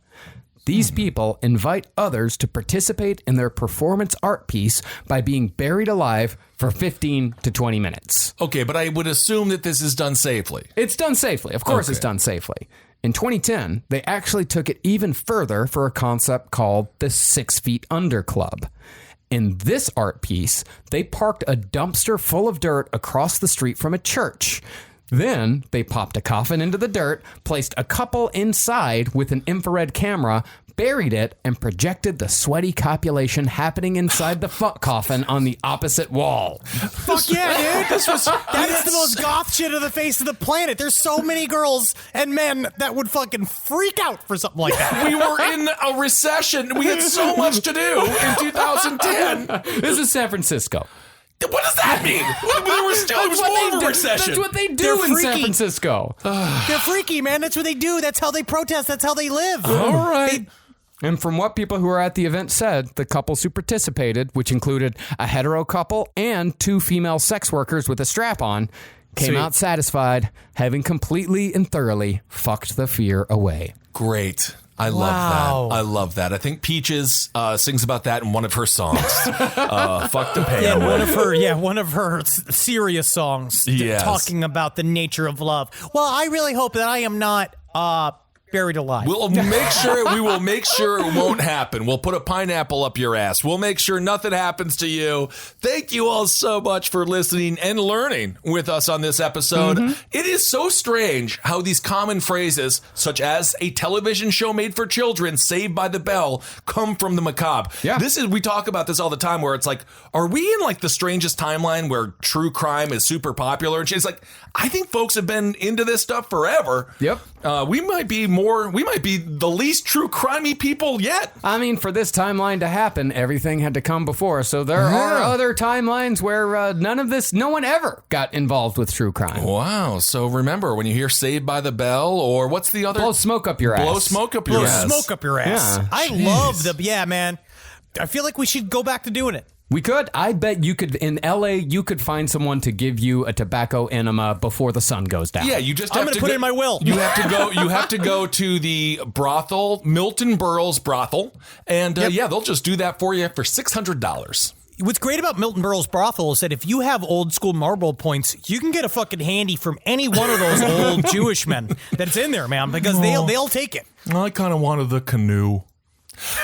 These people invite others to participate in their performance art piece by being buried alive for 15 to 20 minutes. Okay, but I would assume that this is done safely. It's done safely. Of course, Okay. it's done safely. In 2010, they actually took it even further for a concept called the 6 Feet Under Club. In this art piece, they parked a dumpster full of dirt across the street from a church. Then they popped a coffin into the dirt, placed a couple inside with an infrared camera, buried it, and projected the sweaty copulation happening inside the fuck coffin on the opposite wall. Fuck yeah, dude. That is the most goth shit of the face of the planet. There's so many girls and men that would fucking freak out for something like that. We were in a recession. We had so much to do in 2010. This is San Francisco. What does that mean? We were still, it was more of a recession. That's what they do They're in San freaky. Francisco. They're freaky, man. That's what they do. That's how they protest. That's how they live. All right. And from what people who were at the event said, the couples who participated, which included a hetero couple and 2 female sex workers with a strap on, came out satisfied, having completely and thoroughly fucked the fear away. Great. I love that. I love that. I think Peaches sings about that in one of her songs. Fuck the pain. Yeah, one of her serious songs talking about the nature of love. Well, I really hope that I am not buried alive. We will make sure it won't happen. We'll put a pineapple up your ass. We'll make sure nothing happens to you. Thank you all so much for listening and learning with us on this episode. It is so strange how these common phrases, such as a television show made for children, Saved by the Bell, come from the macabre. Yeah. We talk about this all the time where it's like, are we in like the strangest timeline where true crime is super popular? And she's like, I think folks have been into this stuff forever. Yep. We might be the least true crimey people yet. I mean, for this timeline to happen, everything had to come before. So there are other timelines where no one ever got involved with true crime. Wow. So remember, when you hear Saved by the Bell, or what's the other? Blow smoke up your ass. Blow smoke up your ass. Smoke up your ass. Yeah. I love man. I feel like we should go back to doing it. We could. I bet you could, in LA, you could find someone to give you a tobacco enema before the sun goes down. Yeah, you just I'm have going to put it in my will. You have to go to the brothel, Milton Berle's brothel, and they'll just do that for you for $600. What's great about Milton Berle's brothel is that if you have old school Marlboro points, you can get a fucking handy from any one of those old Jewish men that's in there, man, because they'll take it. I kind of wanted the canoe.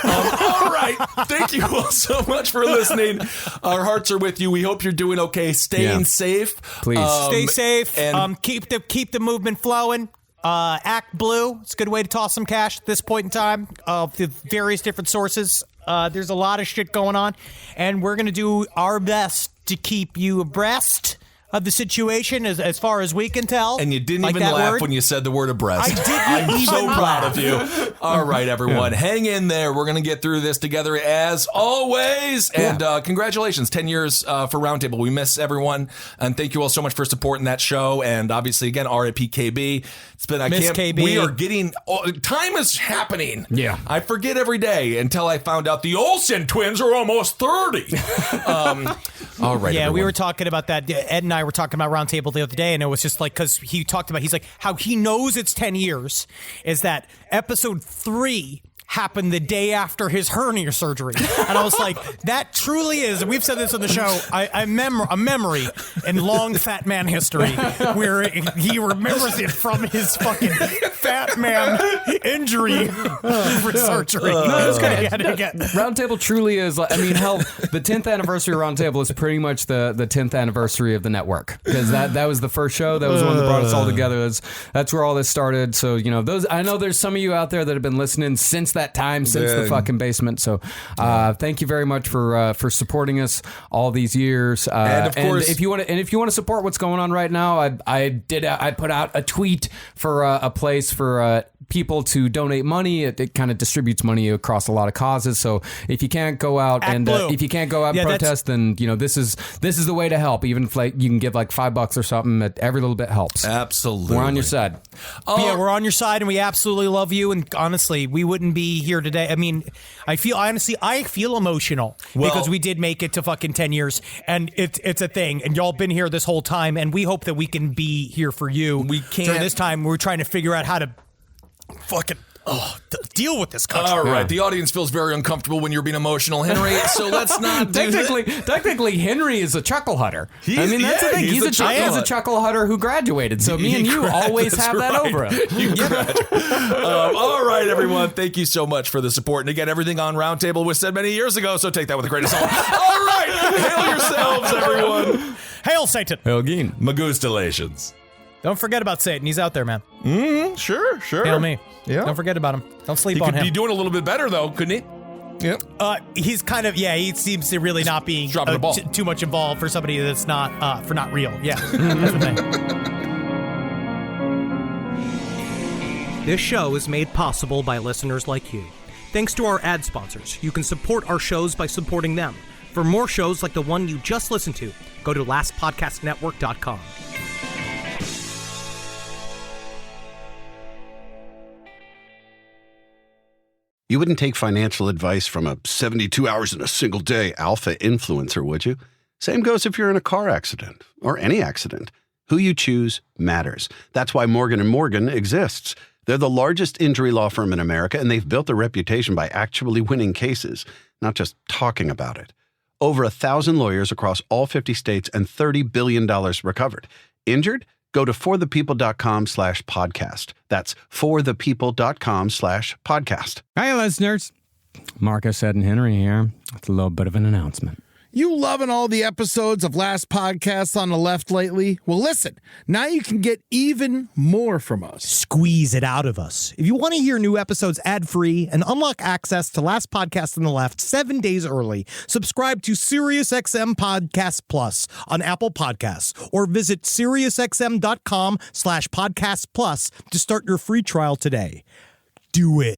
All right. Thank you all so much for listening. Our hearts are with you. We hope you're doing okay. Staying safe. Please. Stay safe. And keep the movement flowing. Act Blue. It's a good way to toss some cash at this point in time. The various different sources. There's a lot of shit going on. And we're going to do our best to keep you abreast of the situation as far as we can tell. And you didn't even laugh when you said the word abreast. I didn't I'm even so proud laugh. of you. All right, everyone. Hang in there. We're going to get through this together as always. And congratulations, 10 years for Roundtable. We miss everyone. And thank you all so much for supporting that show. And obviously, again, RIP KB. It's been, KB. We are getting, time is happening. Yeah. I forget every day until I found out the Olsen twins are almost 30. All right. Yeah, everyone. we were talking about that. Ed and I were talking about Roundtable the other day, and it was just like, because he talked about, he's like, how he knows it's 10 years is that episode 3 happened the day after his hernia surgery. And I was like, that truly is, and we've said this on the show, a memory in long fat man history where he remembers it from his fucking fat man injury for surgery. Roundtable truly is, I mean, hell, the 10th anniversary of Roundtable is pretty much the 10th anniversary of the network, because that was the first show. That was the one that brought us all together. That's where all this started. So, I know there's some of you out there that have been listening since that time, since the fucking basement. So thank you very much for supporting us all these years. And of course, if you want to support what's going on right now, I put out a tweet for a place for people to donate money. It kind of distributes money across a lot of causes. So if you can't go out and protest, then this is the way to help. Even if you can give like $5 or something, every little bit helps. Absolutely, we're on your side. Yeah, we're on your side, and we absolutely love you. And honestly, we wouldn't be here today. I mean, I feel emotional because we did make it to fucking 10 years, and it's a thing. And y'all been here this whole time, and we hope that we can be here for you. We can't. During this time, we're trying to figure out how to fucking deal with this country. All right, the audience feels very uncomfortable when you're being emotional, Henry. So let's not do Technically, Henry is a chuckle hutter. That's the thing. He's a chuckle hutter who graduated. So me and you always have that over him. You graduated. All right, everyone. Thank you so much for the support. And again, everything on Roundtable was said many years ago, so take that with a grain of salt. All right, hail yourselves, everyone. Hail Satan. Hail Geen. Magustalations. Don't forget about Satan. He's out there, man. Sure. Hail me. Yeah. Don't forget about him. Don't sleep He on could him. be doing a little bit better, though, couldn't he? Yep. He's kind of, he seems to really not be dropping the ball. Too much involved for somebody that's not, for not real. Yeah, that's the thing. This show is made possible by listeners like you. Thanks to our ad sponsors, you can support our shows by supporting them. For more shows like the one you just listened to, go to lastpodcastnetwork.com. You wouldn't take financial advice from a 72 hours in a single day alpha influencer, would you? Same goes if you're in a car accident or any accident. Who you choose matters. That's why Morgan & Morgan exists. They're the largest injury law firm in America, and they've built a reputation by actually winning cases, not just talking about it. Over 1,000 lawyers across all 50 states and $30 billion recovered. Injured? Go to forthepeople.com/podcast. That's forthepeople.com/podcast. Hi, listeners. Marcus, Ed, and Henry here. It's a little bit of an announcement. You loving all the episodes of Last Podcasts on the Left lately? Well, listen, now you can get even more from us. Squeeze it out of us. If you want to hear new episodes ad-free and unlock access to Last Podcast on the Left 7 days early, subscribe to SiriusXM Podcast Plus on Apple Podcasts or visit SiriusXM.com/Podcast Plus to start your free trial today. Do it.